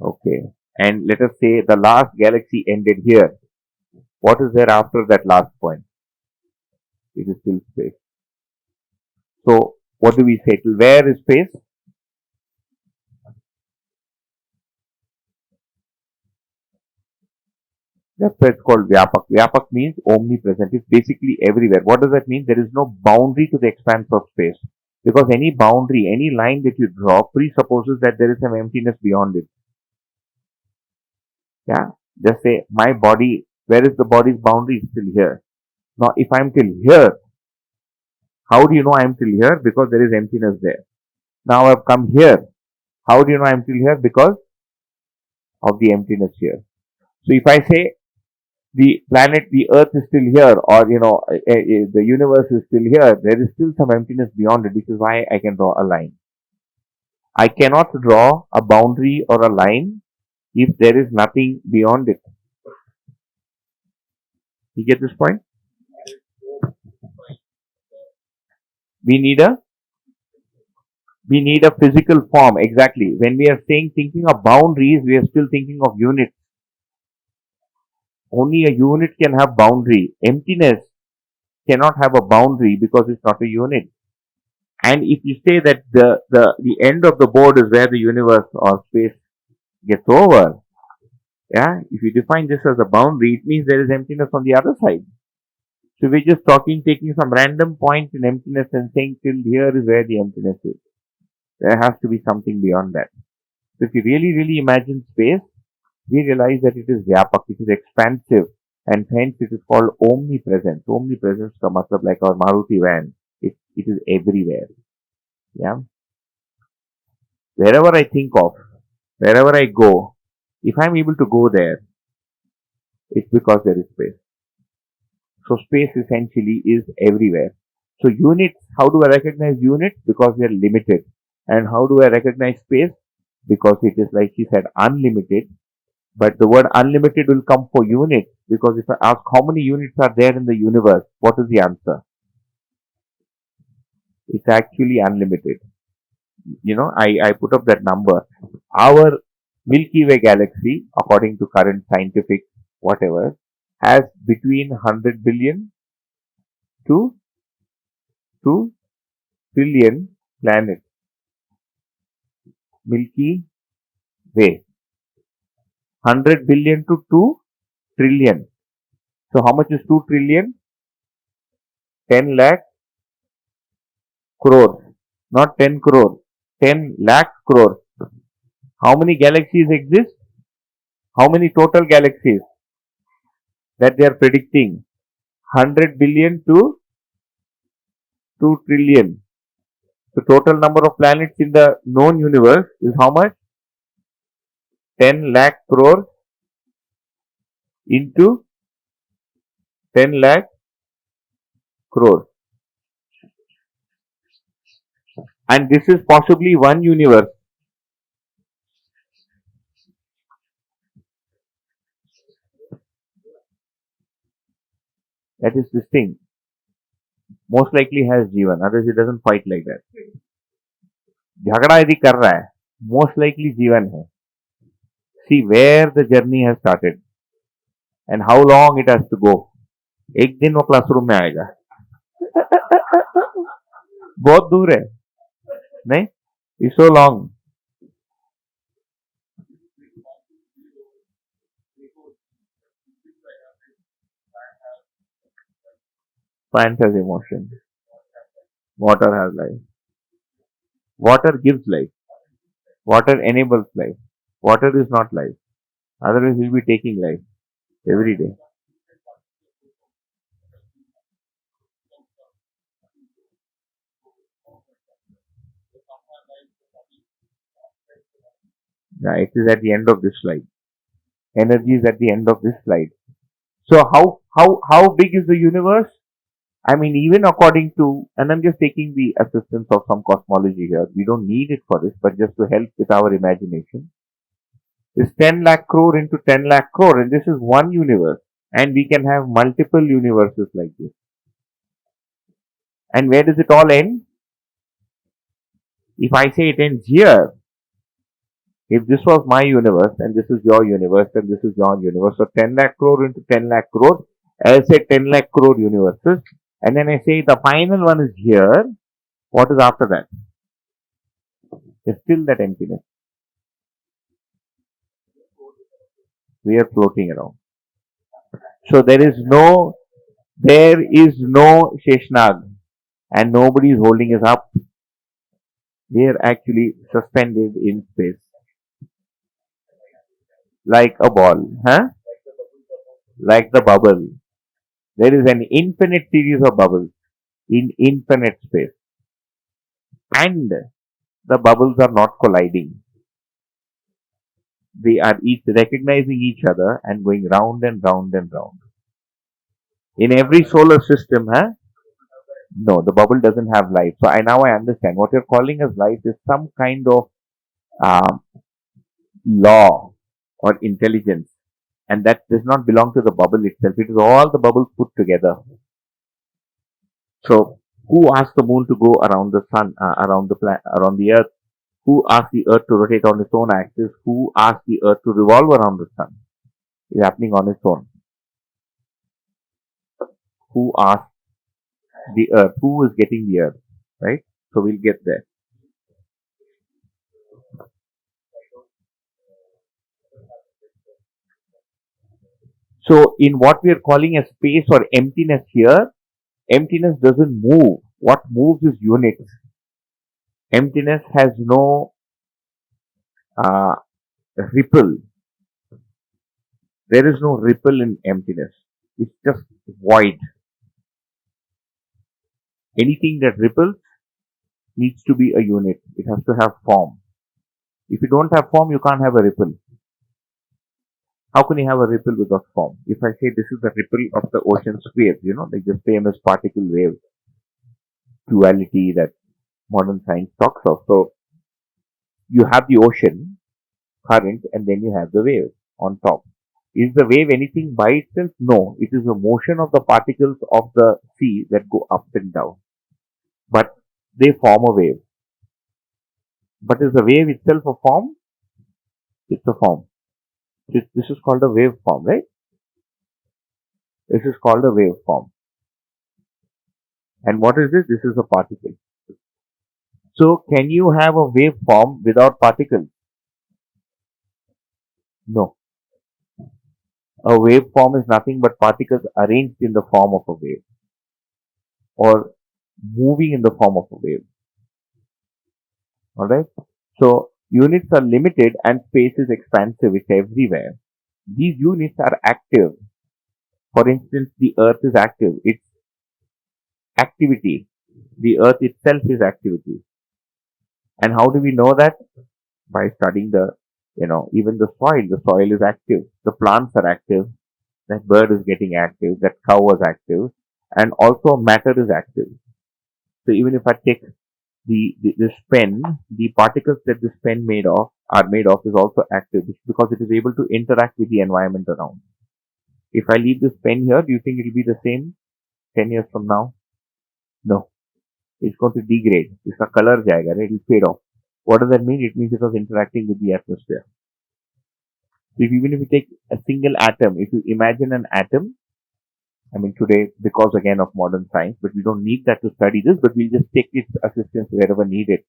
Okay. And let us say the last galaxy ended here. What is there after that last point? It is still space. So, what do we say? Till where is space? That's why it's called Vyapak. Vyapak means omnipresent. It's basically everywhere. What does that mean? There is no boundary to the expanse of space. Because any boundary, any line that you draw presupposes that there is some emptiness beyond it. Yeah. Just say, my body, where is the body's boundary? It's still here. Now, if I'm till here, how do you know I'm till here? Because there is emptiness there. Now I've come here. How do you know I'm still here? Because of the emptiness here. So if I say the planet, the earth is still here, or the universe is still here, there is still some emptiness beyond it, which is why I can draw a line. I cannot draw a boundary or a line if there is nothing beyond it. You get this point? We need a physical form. Exactly. When we are thinking of boundaries, we are still thinking of units. Only a unit can have boundary. Emptiness cannot have a boundary because it's not a unit. And if you say that the end of the board is where the universe or space gets over, yeah, if you define this as a boundary, it means there is emptiness on the other side. So we're just taking some random point in emptiness and saying till here is where the emptiness is. There has to be something beyond that. So if you really imagine space, we realize that it is vyapak, it is expansive, and hence it is called omnipresent. Omnipresence ka matlab like our Maruti van. It is everywhere. Yeah. Wherever I think of, wherever I go, if I'm able to go there, it's because there is space. So space essentially is everywhere. So units, how do I recognize units? Because they are limited. And how do I recognize space? Because it is, like she said, unlimited. But the word unlimited will come for units, because if I ask how many units are there in the universe, what is the answer? It's actually unlimited. I put up that number. Our Milky Way galaxy, according to current scientific whatever, has between 100 billion to 2 trillion planets. Milky Way. 100 billion to 2 trillion. So how much is 2 trillion? 10 lakh crores. Not 10 crore. 10 lakh crores. How many galaxies exist? How many total galaxies that they are predicting? 100 billion to 2 trillion. The total number of planets in the known universe is how much? 10 lakh crores into 10 lakh crore. And this is possibly one universe. That is this thing. Most likely has Jivan, otherwise it doesn't fight like that. झगड़ा यदि कर रहा है, most likely जीवन है. See where the journey has started and how long it has to go. एक दिन वो क्लासरूम में आएगा. बहुत दूर है, नहीं? It's so long. Plant has emotion. Water has life. Water gives life. Water enables life. Water is not life. Otherwise, we'll be taking life every day. Yeah, it is at the end of this slide. Energy is at the end of this slide. So how big is the universe? I mean, even according to, and I'm just taking the assistance of some cosmology here. We don't need it for this, but just to help with our imagination. Is 10 lakh crore into 10 lakh crore, and this is one universe, and we can have multiple universes like this. And where does it all end? If I say it ends here, if this was my universe and this is your universe and this is your universe, so 10 lakh crore into 10 lakh crore, I'll say 10 lakh crore universes, and then I say the final one is here. What is after that? There's still that emptiness. We are floating around. So there is no Sheshnag, and nobody is holding us up. We are actually suspended in space. Like a ball, huh? Like the bubble. There is an infinite series of bubbles in infinite space. And the bubbles are not colliding. They are each recognizing each other and going round and round and round. In every solar system, huh? No, the bubble doesn't have life. So now I understand. What you're calling as life is some kind of um, law or intelligence. And that does not belong to the bubble itself. It is all the bubbles put together. So, who asked the moon to go around the sun, around the earth? Who asked the earth to rotate on its own axis? Who asked the earth to revolve around the sun? It's happening on its own. Who asked the earth? Who is getting the earth? Right? So, we'll get there. So, in what we are calling a space or emptiness here, emptiness doesn't move. What moves is units. Emptiness has no ripple. There is no ripple in emptiness. It's just void. Anything that ripples needs to be a unit. It has to have form. If you don't have form, you can't have a ripple. How can you have a ripple without form? If I say this is the ripple of the ocean's waves, like the famous particle wave duality that modern science talks of. So you have the ocean current and then you have the wave on top. Is the wave anything by itself? No. It is the motion of the particles of the sea that go up and down. But they form a wave. But is the wave itself a form? It's a form. This is called a waveform, right? This is called a waveform. And what is this? This is a particle. So, can you have a waveform without particles? No. A waveform is nothing but particles arranged in the form of a wave or moving in the form of a wave. Alright? So, units are limited and space is expansive. It's everywhere. These units are active. For instance, the earth is active. It's activity. The earth itself is activity. And how do we know that? By studying even the soil. The soil is active. The plants are active. That bird is getting active, that cow was active, and also matter is active. So even if I take this pen, the particles that this pen made of is also active because it is able to interact with the environment around. If I leave this pen here, do you think it will be the same 10 years from now? No. It's going to degrade. It's a color jayega, right? It will fade off. What does that mean? It means it was interacting with the atmosphere. So even if you take a single atom, if you imagine an atom, I mean today, because again of modern science, but we don't need that to study this, but we'll just take its assistance wherever needed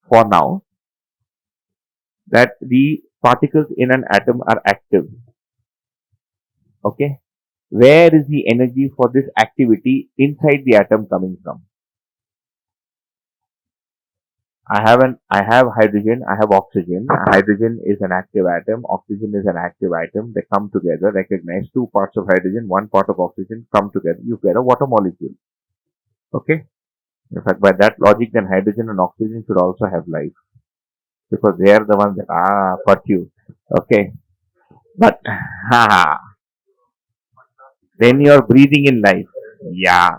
for now, that the particles in an atom are active. Okay? Where is the energy for this activity inside the atom coming from? I have hydrogen, I have oxygen. Hydrogen is an active atom, oxygen is an active atom. They come together, recognize two parts of hydrogen, one part of oxygen come together. You get a water molecule. Okay? In fact, by that logic, then hydrogen and oxygen should also have life because they are the ones that got you. Okay? But when you're breathing in life, yeah,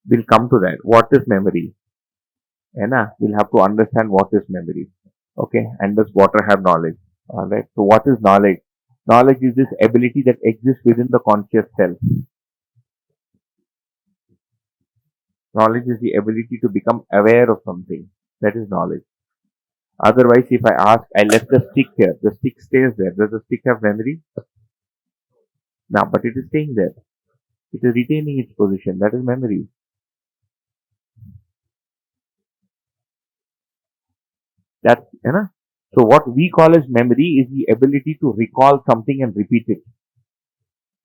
we'll come to that. What is memory? We'll have to understand what is memory. Okay, and does water have knowledge? Alright, so what is knowledge? Knowledge is this ability that exists within the conscious self. Knowledge is the ability to become aware of something. That is knowledge. Otherwise, if I ask, I left the stick here, the stick stays there. Does the stick have memory? No, but it is staying there. It is retaining its position. That is memory. That's, So what we call as memory is the ability to recall something and repeat it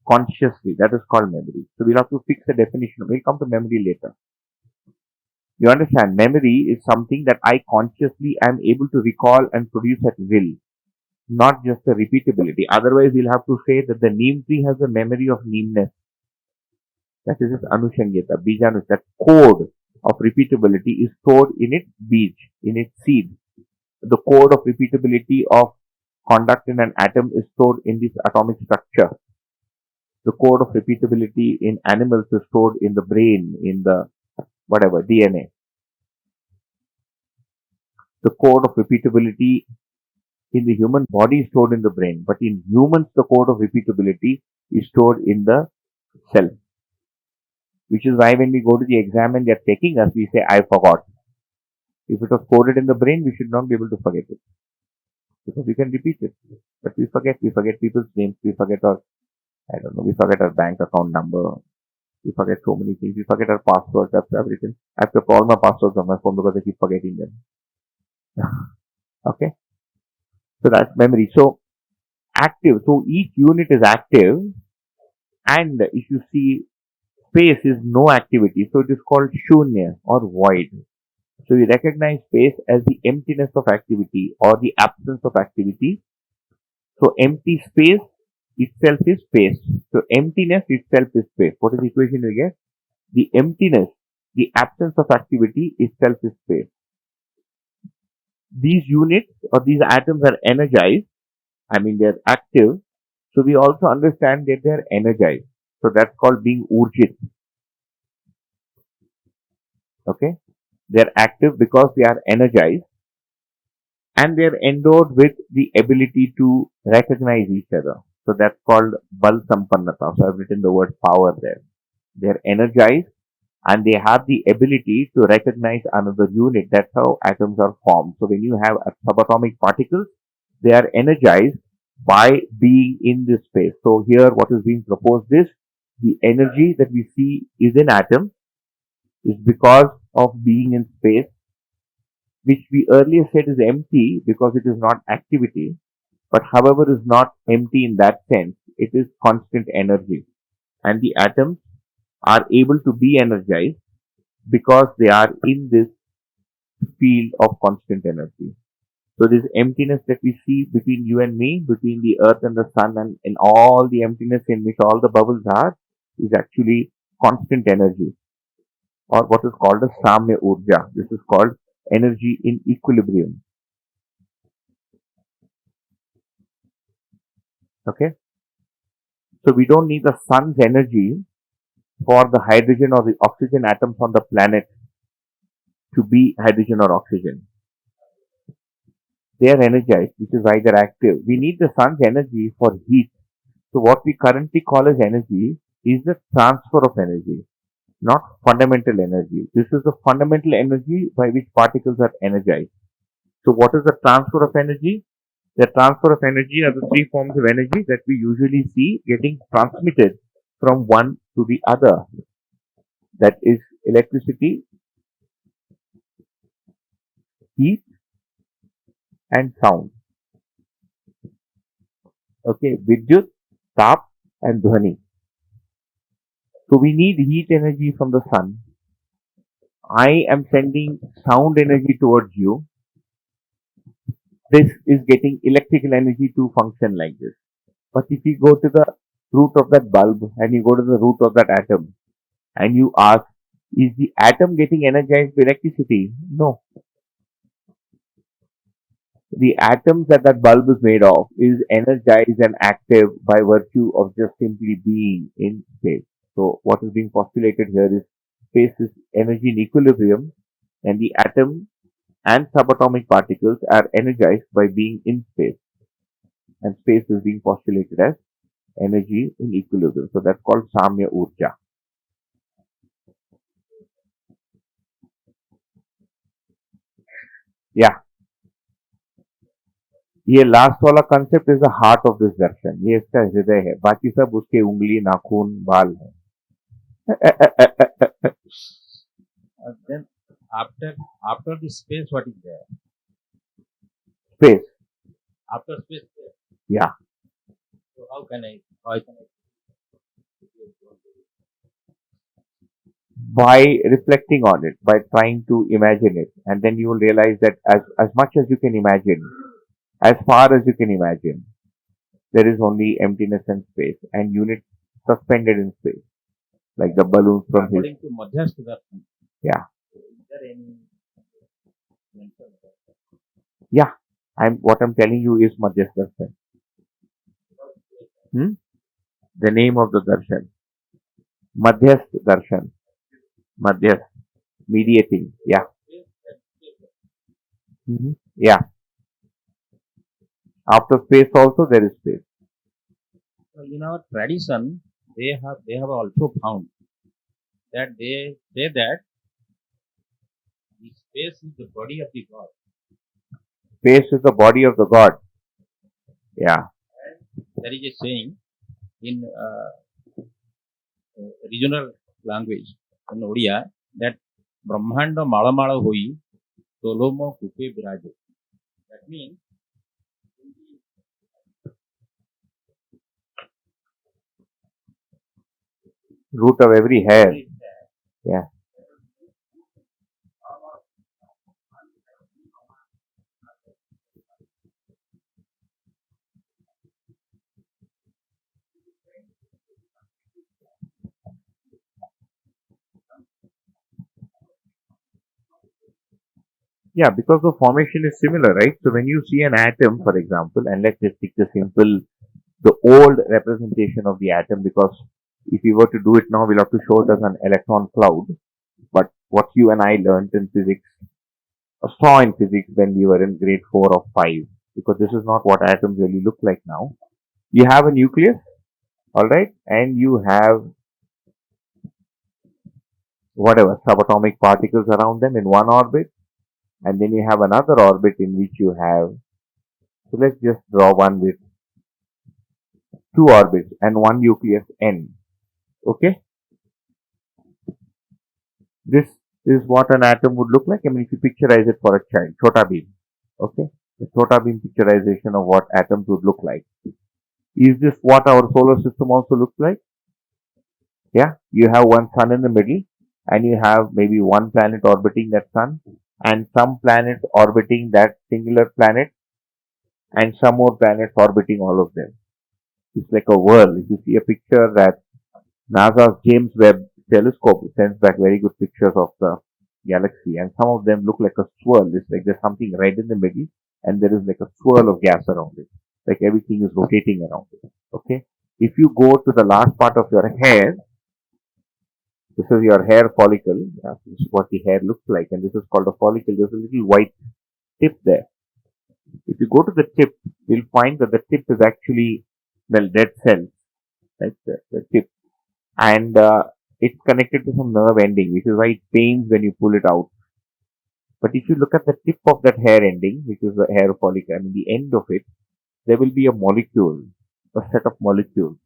consciously. That is called memory. So we'll have to fix the definition. We'll come to memory later. You understand? Memory is something that I consciously am able to recall and produce at will, not just the repeatability. Otherwise, we'll have to say that the neem tree has a memory of neemness. That is its anushangita, bijanush. That code of repeatability is stored in its bij, in its seed. The code of repeatability of conduct in an atom is stored in this atomic structure. The code of repeatability in animals is stored in the brain, in the whatever, DNA. The code of repeatability in the human body is stored in the brain, but in humans, the code of repeatability is stored in the cell. Which is why when we go to the exam and they are taking us, we say, I forgot. If it was coded in the brain, we should not be able to forget it. Because we can repeat it. But we forget people's names, we forget we forget our bank account number, we forget so many things, we forget our passwords, everything. I have to call my passwords on my phone because I keep forgetting them. Okay? So that's memory. So, active. So each unit is active, and if you see, space is no activity. So it is called shunya or void. So we recognize space as the emptiness of activity or the absence of activity. So empty space itself is space. So emptiness itself is space. What is the equation we get? The emptiness, the absence of activity itself is space. These units or these atoms are energized. I mean, they're active. So we also understand that they're energized. So that's called being urjit. Okay? They're active because they are energized and they're endowed with the ability to recognize each other. So that's called bal sampannata. So I've written the word power there. They're energized and they have the ability to recognize another unit. That's how atoms are formed. So when you have subatomic particles, they are energized by being in this space. So here what is being proposed is the energy that we see is in atoms is because of being in space, which we earlier said is empty because it is not activity, but however is not empty in that sense. It is constant energy. And the atoms are able to be energized because they are in this field of constant energy. So this emptiness that we see between you and me, between the earth and the sun, and in all the emptiness in which all the bubbles are, is actually constant energy, or what is called a samya urja. This is called energy in equilibrium. Okay. So we don't need the sun's energy for the hydrogen or the oxygen atoms on the planet to be hydrogen or oxygen. They are energized, which is why they're active. We need the sun's energy for heat. So what we currently call as energy is the transfer of energy, not fundamental energy. This is the fundamental energy by which particles are energized. So what is the transfer of energy? The transfer of energy are the three forms of energy that we usually see getting transmitted from one to the other. That is electricity, heat, and sound. Okay, Vidyut, Tap, and Dhwani. So we need heat energy from the sun. I am sending sound energy towards you. This is getting electrical energy to function like this. But if you go to the root of that bulb and you go to the root of that atom and you ask, is the atom getting energized by electricity? No. The atoms that that bulb is made of is energized and active by virtue of just simply being in space. So what is being postulated here is space is energy in equilibrium and the atom and subatomic particles are energized by being in space. And space is being postulated as energy in equilibrium. So that's called Samya Urja. Yeah. ये last वाला concept is the heart of this darshan, ये इसका हृदय है, बाकी सब उसके उंगली नाखून बाल है. Then after after the space, what is there? Space. After space, there. Yeah. So how can I? By reflecting on it, by trying to imagine it, and then you will realize that as much as you can imagine, as far as you can imagine, there is only emptiness and space, and units suspended in space, like the balloons from his. According to Madhyastha Darshan. Yeah. Is there any mention of that? Yeah. What I'm telling you is Madhyastha Darshan. The name of the darshan. Madhyasth darshan. Madhyasth. Mediating. Yeah. Yeah. After space also there is space. So in our tradition, they have also found that they say that the space is the body of the God. Space is the body of the God. Yeah. There is a saying in regional language in Odia that Brahmanda Malamala Hoi Tolomo Kupe Biraje. That means Root of every hair. Yeah. Yeah, because the formation is similar, right? So when you see an atom, for example, and let's just take the old representation of the atom, because if we were to do it now, we'll have to show it as an electron cloud. But what you and I learned in physics, saw in physics when we were in grade 4 or 5, because this is not what atoms really look like now. You have a nucleus, alright, and you have whatever subatomic particles around them in one orbit, and then you have another orbit in which you have, so let's just draw one with two orbits and one nucleus N. Okay? This is what an atom would look like. I mean, if you picturize it for a child, Chota Beam. Okay? The Chota Beam picturization of what atoms would look like. Is this what our solar system also looks like? Yeah? You have one sun in the middle, and you have maybe one planet orbiting that sun, and some planets orbiting that singular planet, and some more planets orbiting all of them. It's like a whirl. If you see a picture that NASA's James Webb telescope sends back very good pictures of the galaxy, and some of them look like a swirl. It's like there's something red in the middle, and there is like a swirl of gas around it. like everything is rotating around it. Okay. If you go to the last part of your hair, this is your hair follicle. This is what the hair looks like, and this is called a follicle. There's a little white tip there. If you go to the tip, you'll find that the tip is actually the dead cells. That's the tip, and it's connected to some nerve ending, which is why it pains when you pull it out. But if you look at the tip of that hair ending, which is the hair follicle, and the end of it, there will be a molecule, a set of molecules.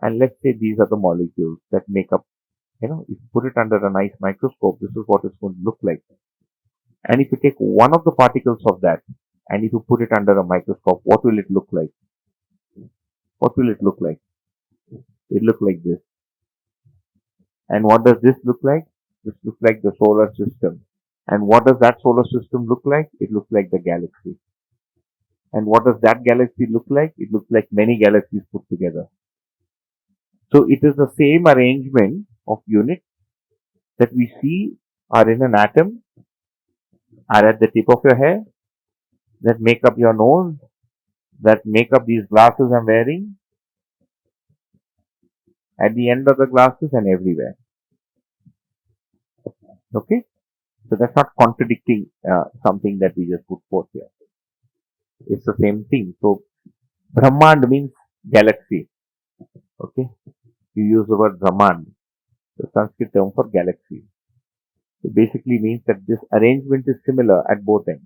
And let's say these are the molecules that make up, if you put it under a nice microscope, this is what it's going to look like. And if you take one of the particles of that, and if you put it under a microscope, what will it look like? What will it look like? It look like this. And what does this look like? This looks like the solar system. And what does that solar system look like? It looks like the galaxy. And what does that galaxy look like? It looks like many galaxies put together. So it is the same arrangement of units that we see are in an atom, are at the tip of your hair, that make up your nose, that make up these glasses I'm wearing, at the end of the glasses and everywhere. Okay? So that's not contradicting something that we just put forth here. It's the same thing. So Brahmand means galaxy. Okay? You use the word Brahmand, the Sanskrit term for galaxy. It basically means that this arrangement is similar at both ends.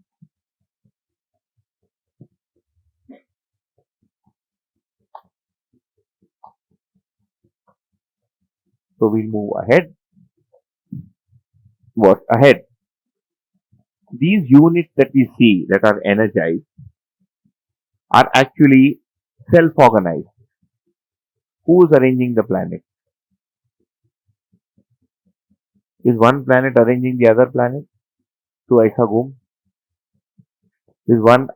So we'll move ahead. What ahead? These units that we see that are energized are actually self-organized. Who is arranging the planet? Is one planet arranging the other planet? To Aisa Gum? Is one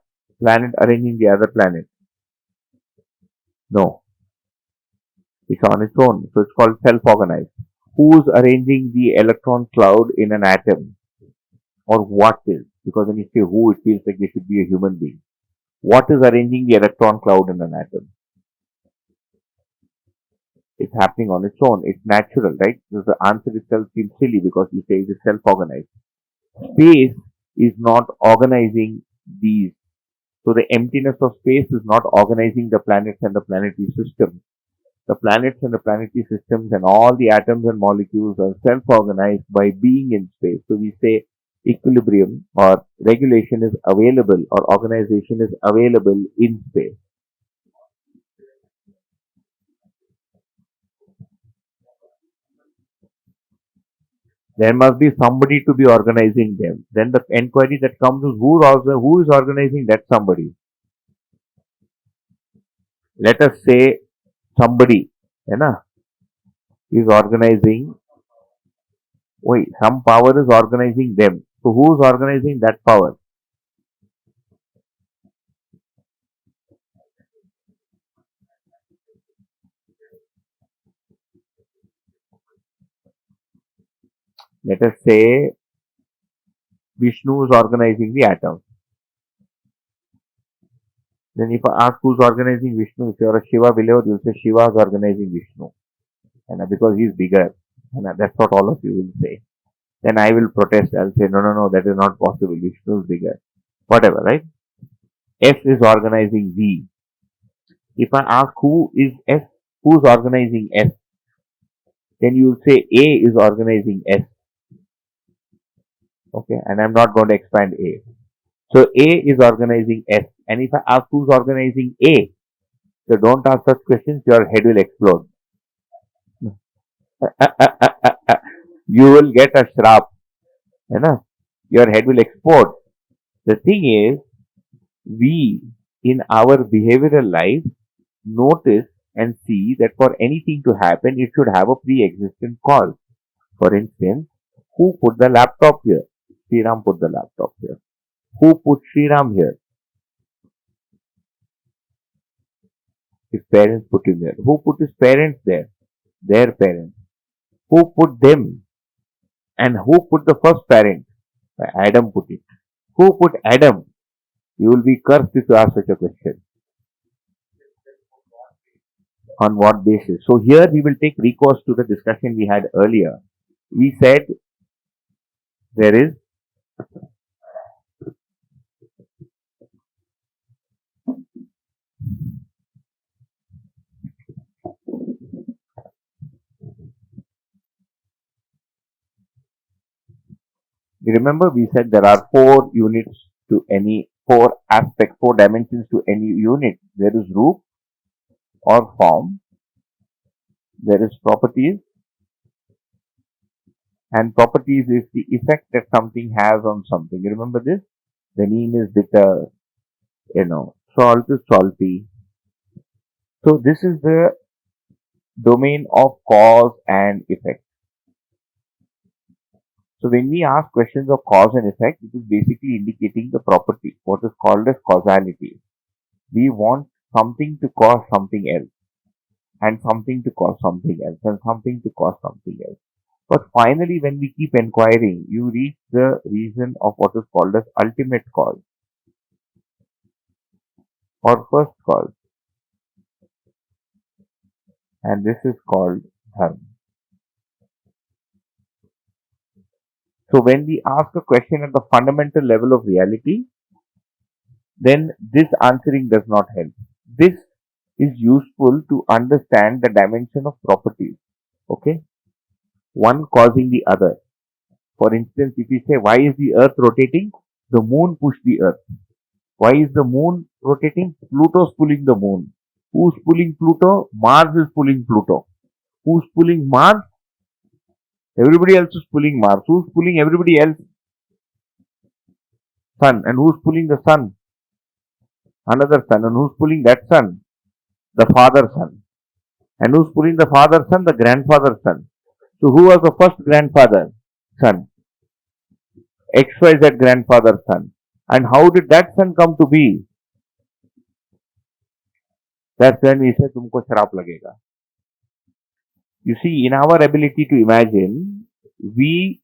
planet arranging the other planet? No. It's on its own. So it's called self-organized. Who's arranging the electron cloud in an atom? Or what is? Because when you say who, it feels like they should be a human being. What is arranging the electron cloud in an atom? It's happening on its own. It's natural, right? So the answer itself seems silly because you say it is self-organized. Space is not organizing these. So the emptiness of space is not organizing the planets and the planetary system. The planets and the planetary systems and all the atoms and molecules are self-organized by being in space. So we say equilibrium or regulation is available or organization is available in space. There must be somebody to be organizing them. Then the inquiry that comes is who is organizing that somebody? Let us say somebody is organizing, some power is organizing them. So who is organizing that power? Let us say Vishnu is organizing the atom. Then if I ask who's organizing Vishnu, if you are a Shiva believer, you'll say Shiva is organizing Vishnu. And because he's bigger. And that's what all of you will say. Then I will protest. I'll say, no, that is not possible. Vishnu is bigger. Whatever, right? S is organizing V. If I ask who is S, who's organizing S, then you will say A is organizing S. Okay, and I'm not going to expand A. So A is organizing S. And if I ask who's organizing A, so don't ask such questions, your head will explode. You will get a shrap. Your head will explode. The thing is, we in our behavioral life notice and see that for anything to happen, it should have a pre-existent cause. For instance, who put the laptop here? Sriram put the laptop here. Who put Sriram here? His parents put him there. Who put his parents there? Their parents. Who put them? And who put the first parent? Adam put it. Who put Adam? You will be cursed if you ask such a question. On what basis? So here we will take recourse to the discussion we had earlier. We said there is remember we said there are four units to any four aspects, four dimensions to any unit. There is root or form, there is properties, and properties is the effect that something has on something. You remember this? The neem is bitter, salt is salty. So this is the domain of cause and effect. So when we ask questions of cause and effect, it is basically indicating the property, what is called as causality. We want something to cause something else, and something to cause something else, and something to cause something else. But finally, when we keep inquiring, you reach the reason of what is called as ultimate cause or first cause, and this is called dharma. So when we ask a question at the fundamental level of reality, then this answering does not help. This is useful to understand the dimension of properties. Okay? One causing the other. For instance, if we say, why is the earth rotating? The moon pushed the earth. Why is the moon rotating? Pluto is pulling the moon. Who's pulling Pluto? Mars is pulling Pluto. Who's pulling Mars? Everybody else is pulling Mars. Who's pulling everybody else? Sun. And who's pulling the sun? Another sun. And who's pulling that sun? The father sun. And who's pulling the father sun? The grandfather sun. So who was the first grandfather? Sun. XYZ grandfather sun. And how did that sun come to be? That's when we say, tumko sharap lagega. You see, in our ability to imagine, we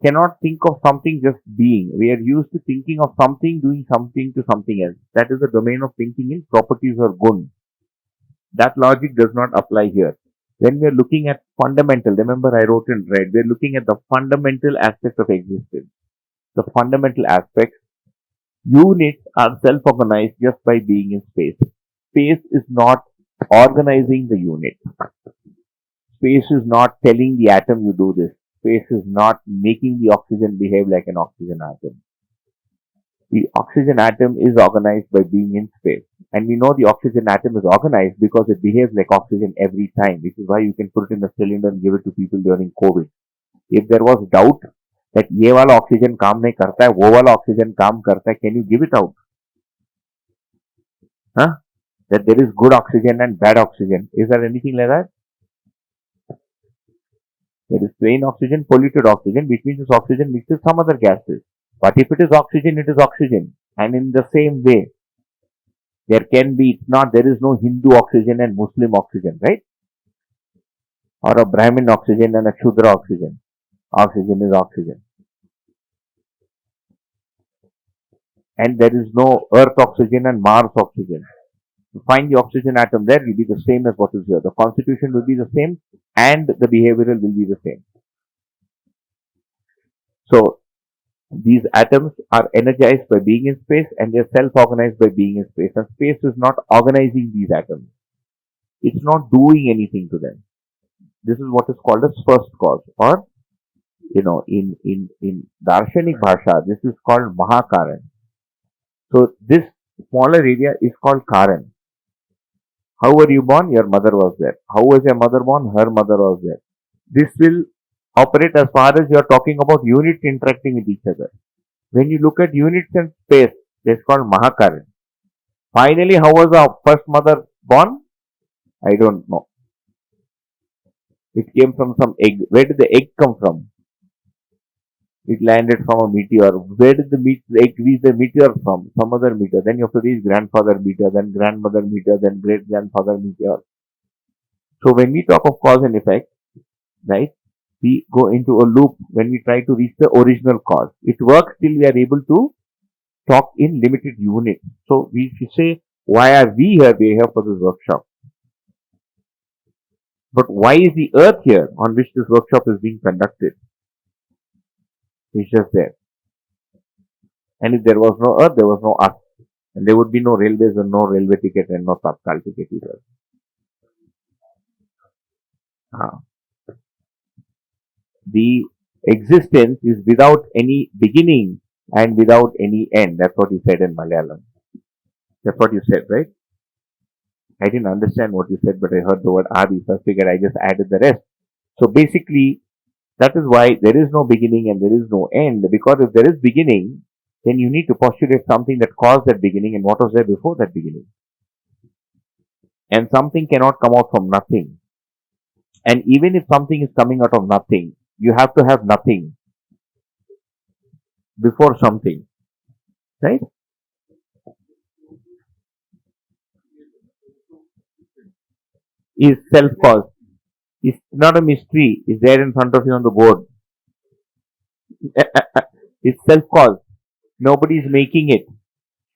cannot think of something just being. We are used to thinking of something doing something to something else. That is the domain of thinking in properties or gun. That logic does not apply here. When we are looking at fundamental, remember I wrote in red, we are looking at the fundamental aspects of existence. The fundamental aspects, units are self-organized just by being in space. Space is not organizing the unit. Space is not telling the atom you do this. Space is not making the oxygen behave like an oxygen atom. The oxygen atom is organized by being in space. And we know the oxygen atom is organized because it behaves like oxygen every time. This is why you can put it in a cylinder and give it to people during COVID. If there was doubt that ये वाला oxygen काम नहीं करता है, वो वाला oxygen काम करता है, can you give it out? Huh? That there is good oxygen and bad oxygen. Is there anything like that? There is plain oxygen, polluted oxygen, which means this oxygen mixes some other gases. But if it is oxygen, it is oxygen. And in the same way, there is no Hindu oxygen and Muslim oxygen, right? Or a Brahmin oxygen and a Shudra oxygen. Oxygen is oxygen. And there is no Earth oxygen and Mars oxygen. To find the oxygen atom there will be the same as what is here. The constitution will be the same and the behavioral will be the same. So, these atoms are energized by being in space and they are self-organized by being in space. And space is not organizing these atoms. It's not doing anything to them. This is what is called as first cause. Or, in Darshanik Bhasha, this is called Mahakaran. So, this smaller area is called Karan. How were you born? Your mother was there. How was your mother born? Her mother was there. This will operate as far as you are talking about units interacting with each other. When you look at units and space, that's called Mahakaran. Finally, how was the first mother born? I don't know. It came from some egg. Where did the egg come from? It landed from a meteor. Where did the egg reach the meteor from? Some other meteor. Then you have to reach grandfather meteor, then grandmother meteor, then great grandfather meteor. So when we talk of cause and effect, right, we go into a loop when we try to reach the original cause. It works till we are able to talk in limited units. So we say, why are we here? We are here for this workshop. But why is the earth here on which this workshop is being conducted? It's just there. And if there was no earth, there was no us. And there would be no railways and no railway ticket and no Tatkal ticket either. Ah. The existence is without any beginning and without any end. That's what he said in Malayalam. That's what you said, right? I didn't understand what you said, but I heard the word Adi, so I figured I just added the rest. So basically, that is why there is no beginning and there is no end. Because if there is beginning, then you need to postulate something that caused that beginning and what was there before that beginning. And something cannot come out from nothing. And even if something is coming out of nothing, you have to have nothing before something, right? Is self-caused. It's not a mystery. It's there in front of you on the board. It's self-caused. Nobody is making it.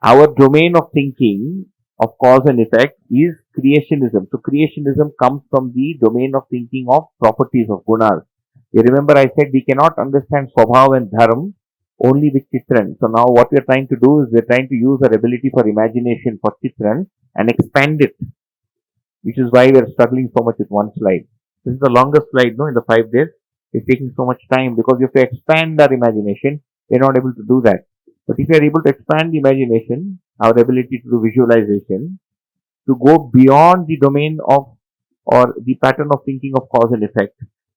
Our domain of thinking of cause and effect is creationism. So creationism comes from the domain of thinking of properties of gunas. You remember I said we cannot understand Swabhav and Dharma only with Chitran. So now what we are trying to do is we are trying to use our ability for imagination for Chitran and expand it, which is why we are struggling so much with one slide. This is the longest slide, no, in the 5 days. It's taking so much time because if we expand our imagination, we're not able to do that. But if you are able to expand the imagination, our ability to do visualization, to go beyond the domain of or the pattern of thinking of cause and effect,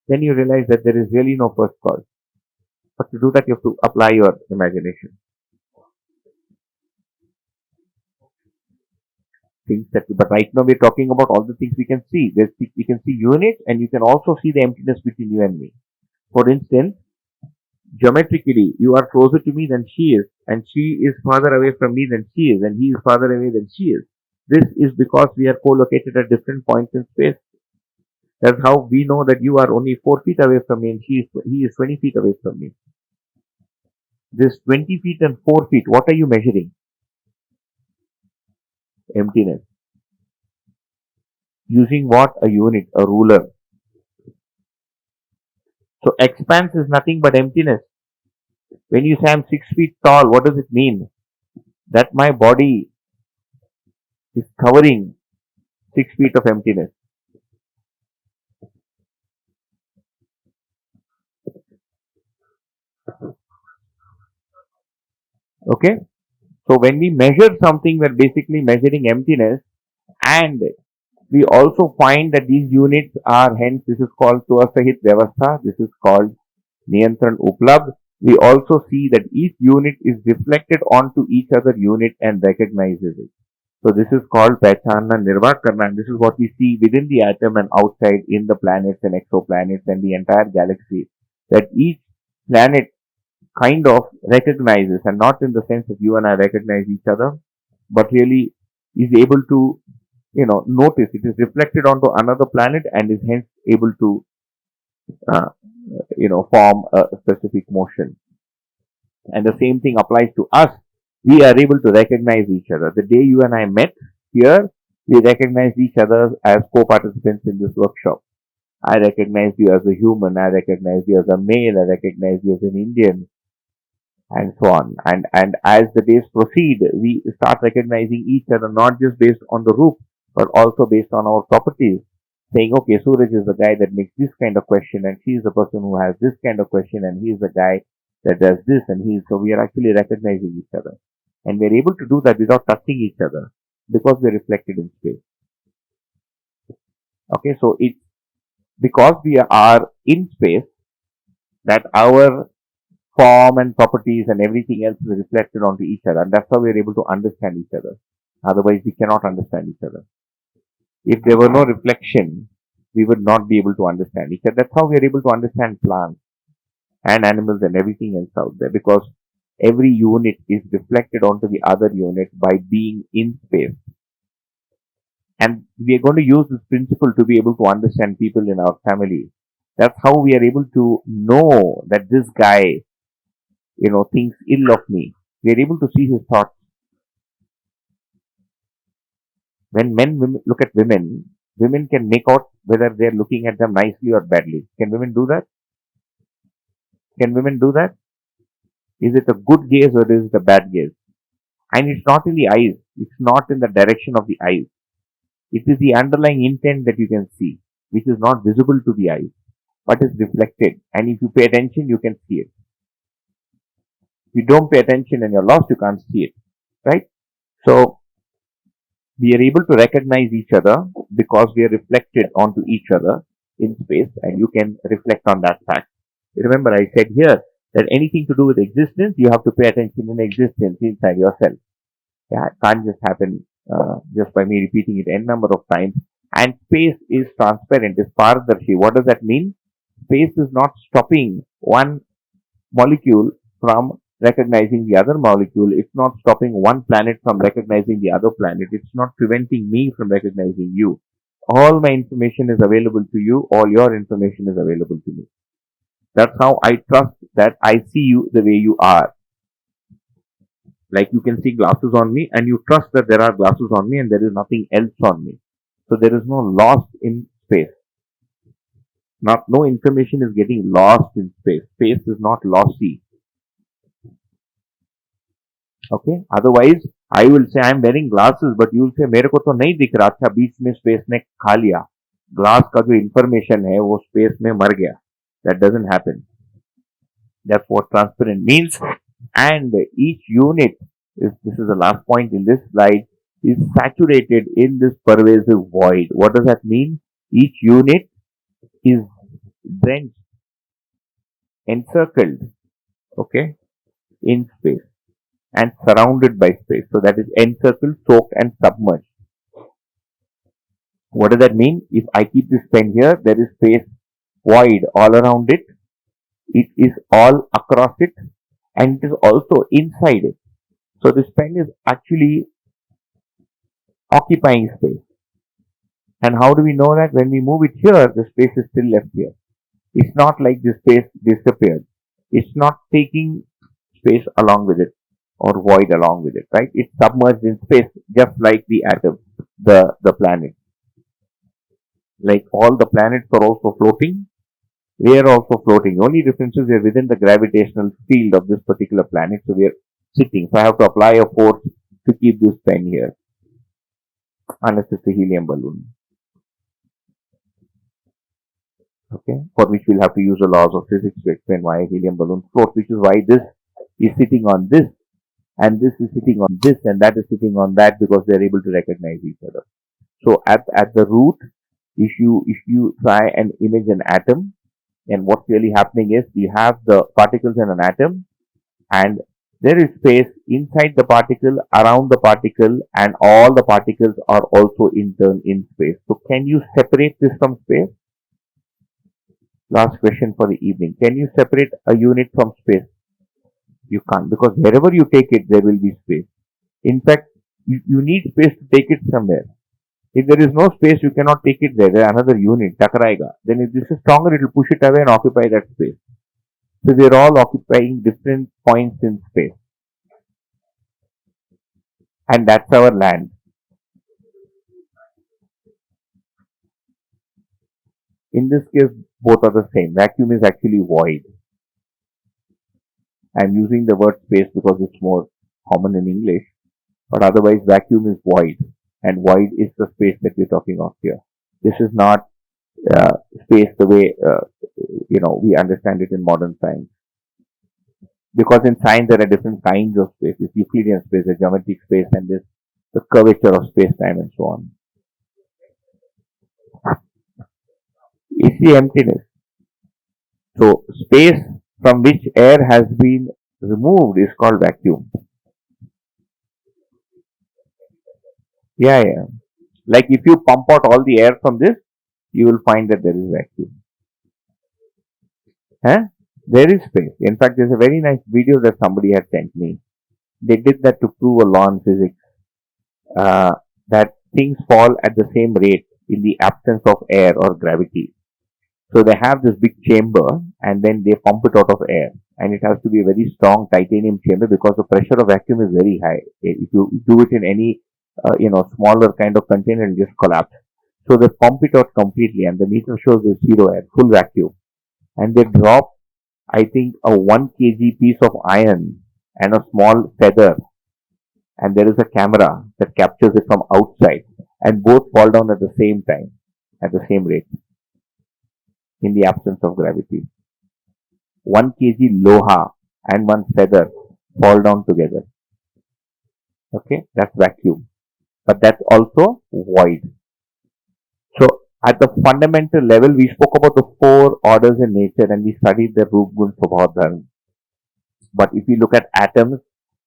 then you realize that there is really no first cause. But to do that, you have to apply your imagination. Things that, but right now we're talking about all the things we can see. We can see units, and you can also see the emptiness between you and me. For instance, geometrically, you are closer to me than she is, and she is farther away from me than she is, and he is farther away than she is. This is because we are co-located at different points in space. That's how we know that you are only 4 feet away from me and he is 20 feet away from me. This 20 feet and 4 feet, what are you measuring? Emptiness. Using what? A unit, a ruler. So expanse is nothing but emptiness. When you say I'm 6 feet tall, what does it mean? That my body is covering 6 feet of emptiness. Okay? So when we measure something, we're basically measuring emptiness, and we also find that these units are, hence this is called Tuasahit Vyavastha, this is called Niyantran Uplabd. We also see that each unit is reflected onto each other unit and recognizes it. So this is called Pehchanna Nirvak Karna, and this is what we see within the atom and outside in the planets and exoplanets and the entire galaxy. That each planet kind of recognizes, and not in the sense that you and I recognize each other, but really is able to, notice it is reflected onto another planet and is hence able to, form a specific motion. And the same thing applies to us. We are able to recognize each other. The day you and I met here, we recognized each other as co-participants in this workshop. I recognized you as a human. I recognized you as a male. I recognized you as an Indian, and so on. And as the days proceed, we start recognizing each other not just based on the roof, but also based on our properties. Saying, okay, Suraj is the guy that makes this kind of question, and she is the person who has this kind of question, and he is the guy that does this, and so we are actually recognizing each other. And we are able to do that without touching each other because we are reflected in space. Okay, so it's because we are in space that our form and properties and everything else is reflected onto each other, and that's how we are able to understand each other. Otherwise, we cannot understand each other. If there were no reflection, we would not be able to understand each other. That's how we are able to understand plants and animals and everything else out there, because every unit is reflected onto the other unit by being in space. And we are going to use this principle to be able to understand people in our family. That's how we are able to know that this guy, thinks ill of me. We are able to see his thoughts. When men look at women, Women can make out whether they're looking at them nicely or badly. Can women do that? Can women do that? Is it a good gaze or is it a bad gaze? And it's not in the eyes. It's not in the direction of the eyes. It is the underlying intent that you can see, which is not visible to the eyes, but is reflected. And if you pay attention, you can see it. If you don't pay attention and you're lost, you can't see it. Right? So, we are able to recognize each other because we are reflected onto each other in space, and you can reflect on that fact. Remember, I said here that anything to do with existence, you have to pay attention in existence inside yourself. Yeah, it can't just happen just by me repeating it n number of times. And space is transparent, is pardarshi. What does that mean? Space is not stopping one molecule from recognizing the other molecule. It's not stopping one planet from recognizing the other planet. It's not preventing me from recognizing you. All my information is available to you. All your information is available to me. That's how I trust that I see you the way you are. Like you can see glasses on me and you trust that there are glasses on me and there is nothing else on me. So there is no loss in space. No information is getting lost in space. Space is not lossy. Okay. Otherwise, I will say I'm wearing glasses, but you will say मेरे को तो नहीं दिख रहा था बीच में space ने खा लिया. Glass का जो information है वो space में मर गया. That doesn't happen. That's what transparent means. And each unit, this is the last point in this slide, is saturated in this pervasive void. What does that mean? Each unit is drenched, encircled, okay, in space and surrounded by space. So that is encircled, soaked and submerged. What does that mean? If I keep this pen here, there is space void all around it. It is all across it and it is also inside it. So this pen is actually occupying space. And how do we know that? When we move it here, the space is still left here. It's not like the space disappeared. It's not taking space along with it or void along with it, right? It's submerged in space just like the atom, the planet. Like all the planets are also floating, we are also floating. The only difference is we are within the gravitational field of this particular planet, so we are sitting. So I have to apply a force to keep this pen here, unless it's a helium balloon. Okay, for which we'll have to use the laws of physics to explain why a helium balloon floats, which is why this is sitting on this, and this is sitting on this, and that is sitting on that, because they are able to recognize each other. So at the root, if you try and image an atom, and what's really happening is you have the particles in an atom, and there is space inside the particle, around the particle, and all the particles are also in turn in space. So can you separate this from space? Last question for the evening. Can you separate a unit from space? You can't, because wherever you take it, there will be space. In fact, you need space to take it somewhere. If there is no space, you cannot take it there. There is another unit, takaraiga. Then if this is stronger, it will push it away and occupy that space. So we are all occupying different points in space. And that's our land. In this case, both are the same. Vacuum is actually void. I'm using the word space because it's more common in English. But otherwise, vacuum is void. And void is the space that we're talking of here. This is not space the way we understand it in modern science. Because in science there are different kinds of space. There's Euclidean space, there's geometric space, and there's the curvature of space-time and so on. It's the emptiness. So space from which air has been removed is called vacuum. Yeah. Like if you pump out all the air from this, you will find that there is vacuum. There is space. In fact, there's a very nice video that somebody had sent me. They did that to prove a law in physics, that things fall at the same rate in the absence of air or gravity. So they have this big chamber and then they pump it out of air. And it has to be a very strong titanium chamber because the pressure of vacuum is very high. If you do it in any smaller kind of container, it will just collapse. So they pump it out completely and the meter shows is zero air, full vacuum. And they drop, I think, a 1 kg piece of iron and a small feather, and there is a camera that captures it from outside, and both fall down at the same time, at the same rate, in the absence of gravity. 1 kg loha and one feather fall down together. Okay, that's vacuum. But that's also void. So at the fundamental level, we spoke about the four orders in nature and we studied the Roop Gun Swabhav Dharma. But if we look at atoms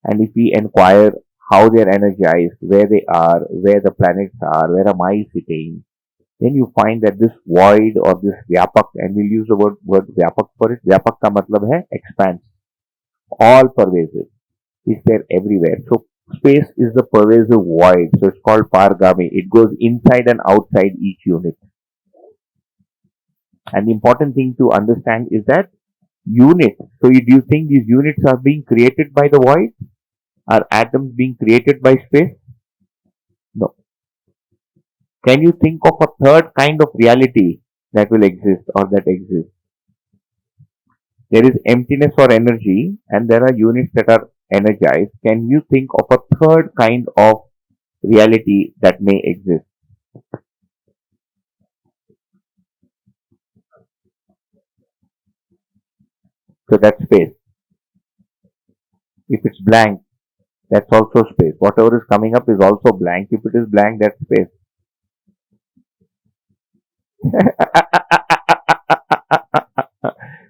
and if we inquire how they are energized, where they are, where the planets are, where am I sitting, then you find that this void or this vyapak, and we'll use the word vyapak for it. Vyapak ka matlab hai expanse, all pervasive, is there everywhere. So space is the pervasive void. So it's called pargami. It goes inside and outside each unit. And the important thing to understand is that units. So do you think these units are being created by the void? Are atoms being created by space? No. Can you think of a third kind of reality that will exist or that exists? There is emptiness or energy, and there are units that are energized. Can you think of a third kind of reality that may exist? So that's space. If it's blank, that's also space. Whatever is coming up is also blank. If it is blank, that's space.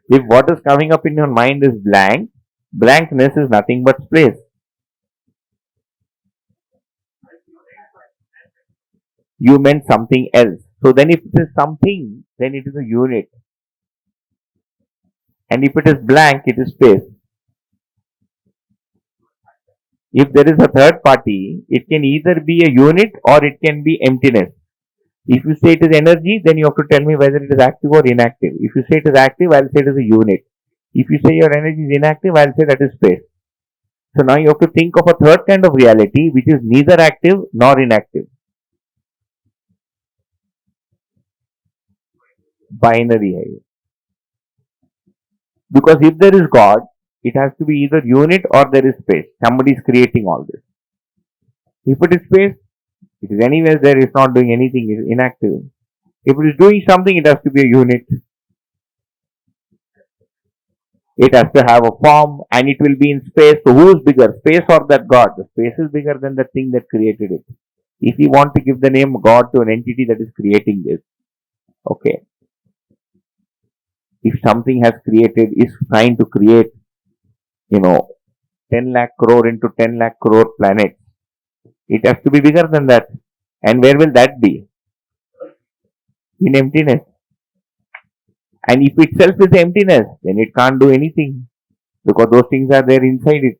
If what is coming up in your mind is blank, blankness is nothing but space. You meant something else. So then if it is something, then it is a unit. And if it is blank, it is space. If there is a third party, it can either be a unit or it can be emptiness. If you say it is energy, then you have to tell me whether it is active or inactive. If you say it is active, I'll say it is a unit. If you say your energy is inactive, I'll say that is space. So now you have to think of a third kind of reality which is neither active nor inactive. Binary hai. Because if there is God, it has to be either unit or there is space. Somebody is creating all this. If it is space, it is anywhere there, it's not doing anything, it is inactive. If it is doing something, it has to be a unit. It has to have a form and it will be in space. So who is bigger, space or that God? The space is bigger than the thing that created it. If you want to give the name God to an entity that is creating this, okay. If something has created, is trying to create, 10 lakh crore into 10 lakh crore planets, it has to be bigger than that. And where will that be? In emptiness. And if itself is emptiness, then it can't do anything because those things are there inside it.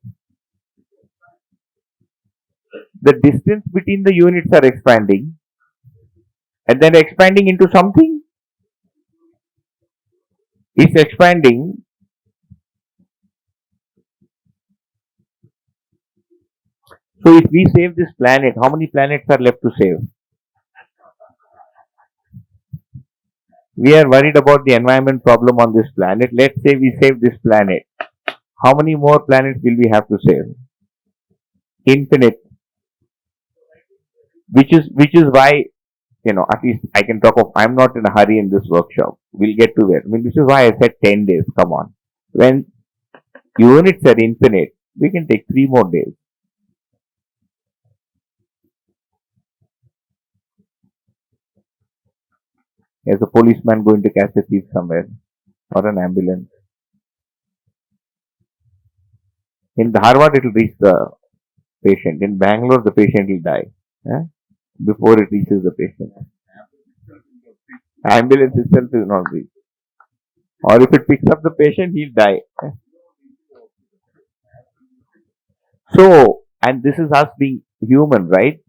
The distance between the units are expanding and then expanding into something. It's expanding. So if we save this planet, how many planets are left to save? We are worried about the environment problem on this planet. Let's say we save this planet. How many more planets will we have to save? Infinite. Which is why, at least I can talk of, I'm not in a hurry in this workshop. We'll get to it. This is why I said 10 days. Come on. When units are infinite, we can take 3 more days. There's a policeman going to catch a thief somewhere or an ambulance. In Dharwad, it will reach the patient. In Bangalore, the patient will die before it reaches the patient. Ambulance itself is not reached. Or if it picks up the patient, he'll die. So, and this is us being human, right?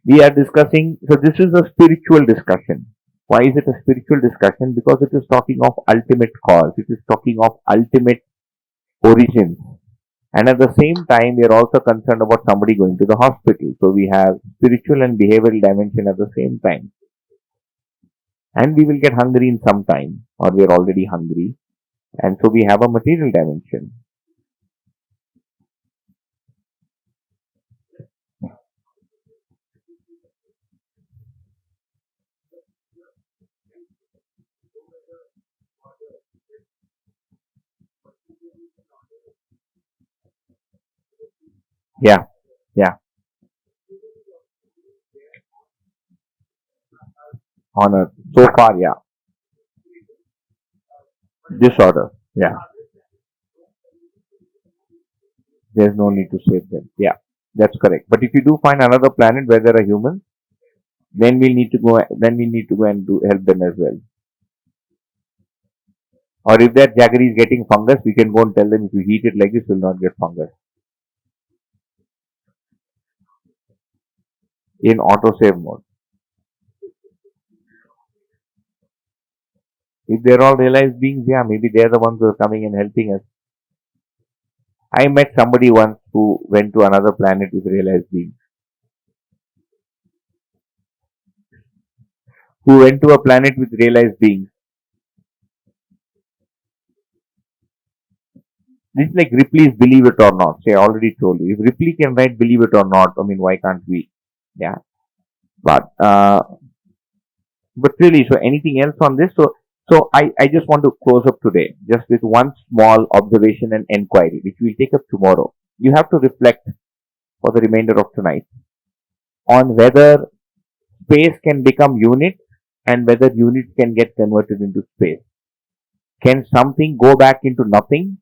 We are discussing, so this is a spiritual discussion. Why is it a spiritual discussion? Because it is talking of ultimate cause. It is talking of ultimate origin. And at the same time, we are also concerned about somebody going to the hospital. So we have spiritual and behavioral dimension at the same time. and we will get hungry in some time, or we are already hungry, and so we have a material dimension. Yeah, yeah. On Earth, so far, yeah. Disorder, yeah. There's no need to save them. Yeah, that's correct. But if you do find another planet where there are humans, then we need to go. Then we need to go and do help them as well. Or if that jaggery is getting fungus, we can go and tell them if you heat it like this, you'll not get fungus. In autosave mode. If they're all realized beings, yeah, maybe they're the ones who are coming and helping us. I met somebody once who went to another planet with realized beings. Who went to a planet with realized beings. This is like Ripley's Believe It or Not. See, I already told you. If Ripley can write Believe It or Not, I mean, why can't we? Yeah. But really, so anything else on this? So I just want to close up today just with one small observation and enquiry, which we'll take up tomorrow. You have to reflect for the remainder of tonight on whether space can become units and whether units can get converted into space. Can something go back into nothing?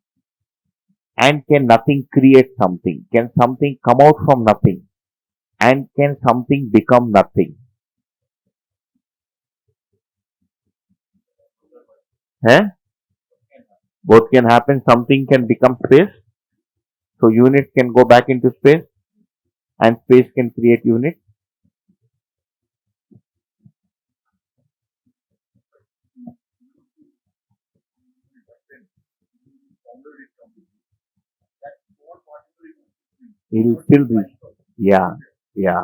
And can nothing create something? Can something come out from nothing? And can something become nothing? Huh? Both can happen. Something can become space. So units can go back into space and space can create units. It will still be. Yeah, yeah.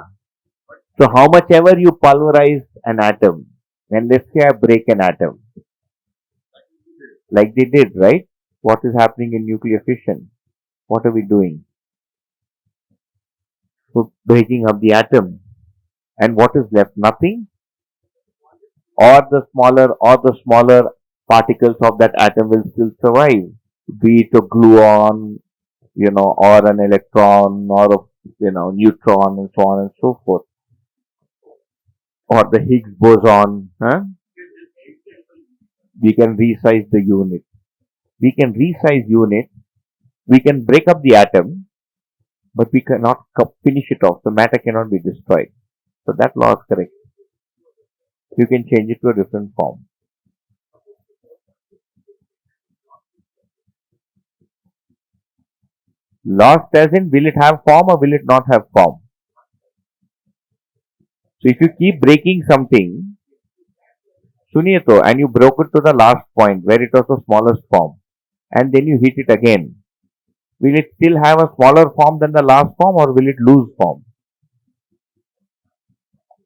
So how much ever you pulverize an atom, and let's say I break an atom, like they did, right? What is happening in nuclear fission? What are we doing? So breaking up the atom. And what is left? Nothing? Or the smaller particles of that atom will still survive. Be it a gluon, or an electron, or a neutron, and so on and so forth, or the Higgs boson. Huh? We can resize the unit. We can resize unit. We can break up the atom, but we cannot finish it off. The matter cannot be destroyed. So that law is correct. You can change it to a different form. Lost as in, will it have form or will it not have form? So if you keep breaking something, Sunyato, and you broke it to the last point where it was the smallest form, and then you hit it again, will it still have a smaller form than the last form or will it lose form?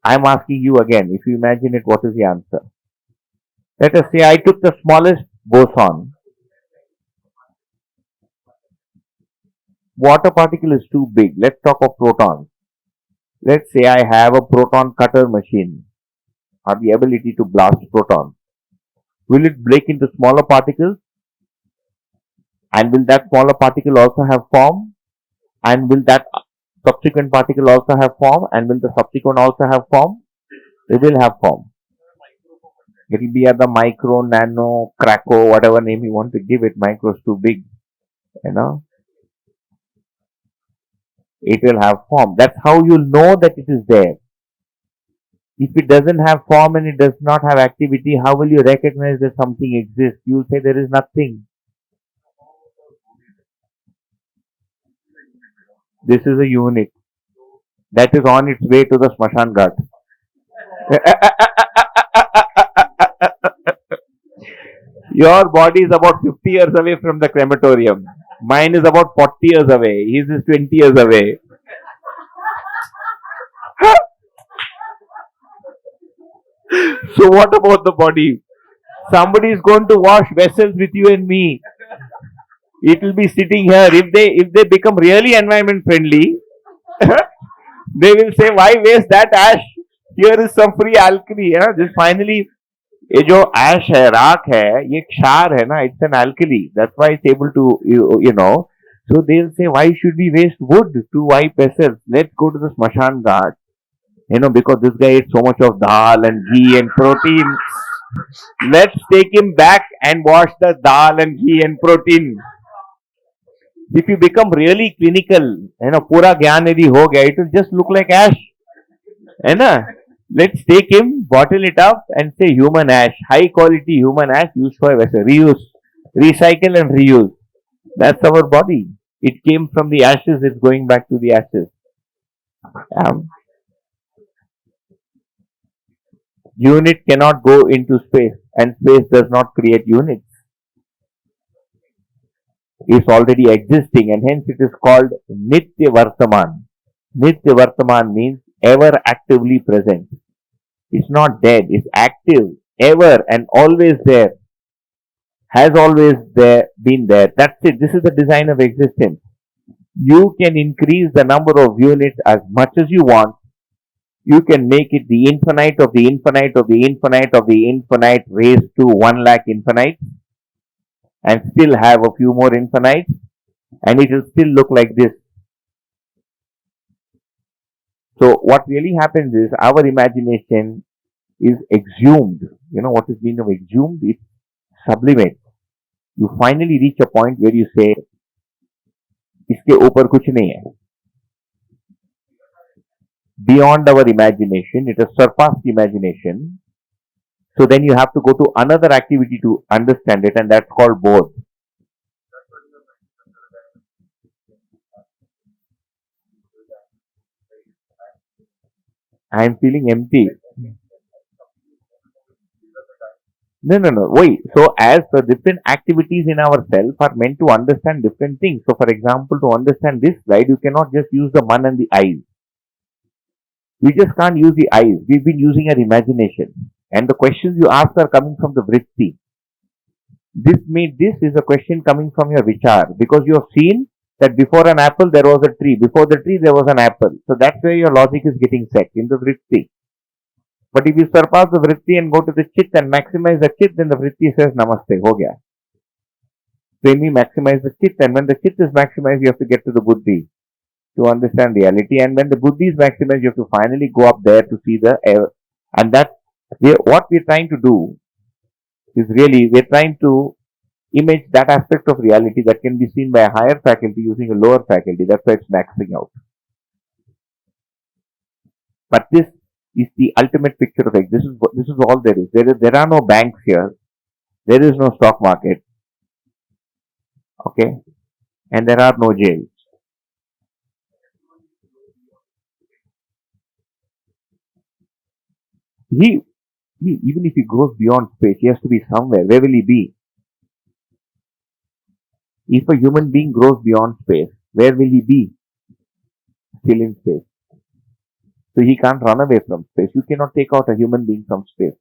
I'm asking you again. If you imagine it, what is the answer? Let us say I took the smallest boson. Water particle is too big. Let's talk of protons. Let's say I have a proton cutter machine or the ability to blast protons. Will it break into smaller particles? And will that smaller particle also have form? And will that subsequent particle also have form? And will the subsequent also have form? It will have form. It will be at the micro, nano, craco, whatever name you want to give it. Micro is too big. It will have form. That's how you know that it is there. If it doesn't have form and it does not have activity, how will you recognize that something exists? You will say there is nothing. This is a unit that is on its way to the Smashan Ghat. Your body is about 50 years away from the crematorium. Mine is about 40 years away. His is 20 years away. So what about the body? Somebody is going to wash vessels with you and me. It will be sitting here. If they become really environment friendly, they will say, why waste that ash? Here is some free alkali. This finally, ये जो ash है, राख है, ये क्षार है ना, it's an alkali. That's why it's able to, So they'll say, why should we waste wood to wipe vessels? Let's go to the Smashan Ghat. Because this guy ate so much of dal and ghee and protein. Let's take him back and wash the dal and ghee and protein. If you become really clinical, पूरा ज्ञान यदि हो गया, it will just look like ash. Let's take him, bottle it up, and say human ash, high quality human ash used for vessel, reuse, recycle and reuse. That's our body. It came from the ashes, it's going back to the ashes. Unit cannot go into space, and space does not create units. It's already existing, and hence it is called Nitya Vartaman. Nitya Vartaman means ever actively present. It's not dead, it's active, ever and always there. Has always been there. That's it. This is the design of existence. You can increase the number of units as much as you want. You can make it the infinite of the infinite of the infinite of the infinite raised to 1 lakh infinite, and still have a few more infinites, and it will still look like this. So what really happens is our imagination is exhumed. What is meaning of exhumed? It sublimates. You finally reach a point where you say, इसके ऊपर कुछ नहीं है. Beyond our imagination, it has surpassed imagination. So then you have to go to another activity to understand it, and that's called both. I am feeling empty. No. Wait. So as the different activities in ourselves are meant to understand different things. So for example, to understand this slide, you cannot just use the man and the eyes. We just can't use the eyes. We've been using our imagination. And the questions you ask are coming from the vritti. This is a question coming from your vichar. Because you have seen that before an apple there was a tree. Before the tree there was an apple. So that's where your logic is getting set, in the vritti. But if you surpass the vritti and go to the chit and maximize the chit, then the vritti says namaste, ho gaya. When we maximize the chit, and when the chit is maximized, you have to get to the buddhi to understand reality. And when the buddhi is maximized, you have to finally go up there to see the air. And what we're trying to do is really, we're trying to image that aspect of reality that can be seen by a higher faculty using a lower faculty. That's why it's maxing out. But this is the ultimate picture of it. This is all there is. There are no banks here. There is no stock market. Okay? And there are no jails. Even if he goes beyond space, he has to be somewhere. Where will he be? If a human being grows beyond space, where will he be? Still in space. So he can't run away from space. You cannot take out a human being from space.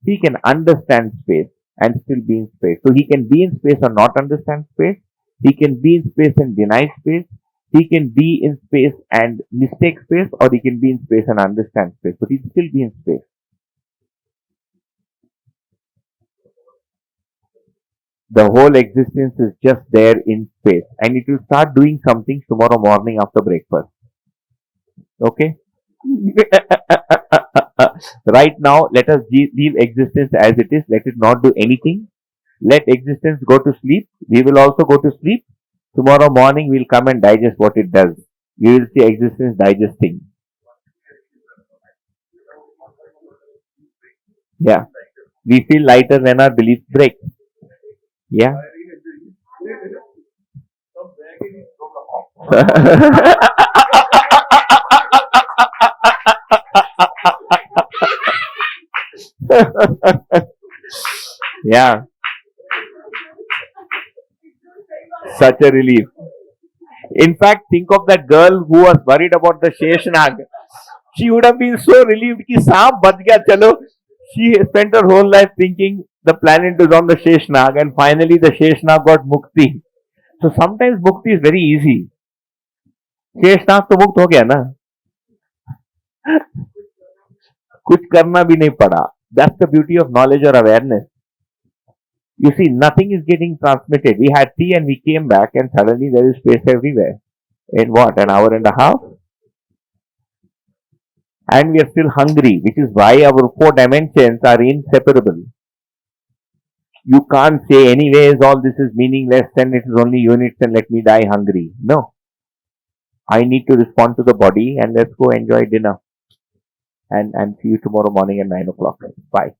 He can understand space and still be in space. So he can be in space and not understand space. He can be in space and deny space. He can be in space and mistake space, or he can be in space and understand space. But he'll still be in space. The whole existence is just there in space, and it will start doing something tomorrow morning after breakfast. Okay? Right now, let us leave existence as it is. Let it not do anything. Let existence go to sleep. We will also go to sleep. Tomorrow morning, we'll come and digest what it does. We will see existence digesting. Yeah. We feel lighter when our beliefs break. Yeah. Yeah. Such a relief. In fact, think of that girl who was worried about the Sheshnag. She would have been so relieved कि सांप बच गया चलो She spent her whole life thinking the planet is on the Sheshnag, and finally the Sheshnag got Mukti. So sometimes Mukti is very easy. Sheshnag तो मुक्त हो गया ना, कुछ करना भी नहीं पड़ा. That's the beauty of knowledge or awareness. You see, nothing is getting transmitted. We had tea and we came back, and suddenly there is space everywhere. In what, an hour and a half? And we are still hungry, which is why our four dimensions are inseparable. You can't say, anyways, all this is meaningless and it is only units and let me die hungry. No. I need to respond to the body, and let's go enjoy dinner. And see you tomorrow morning at 9 o'clock. Bye.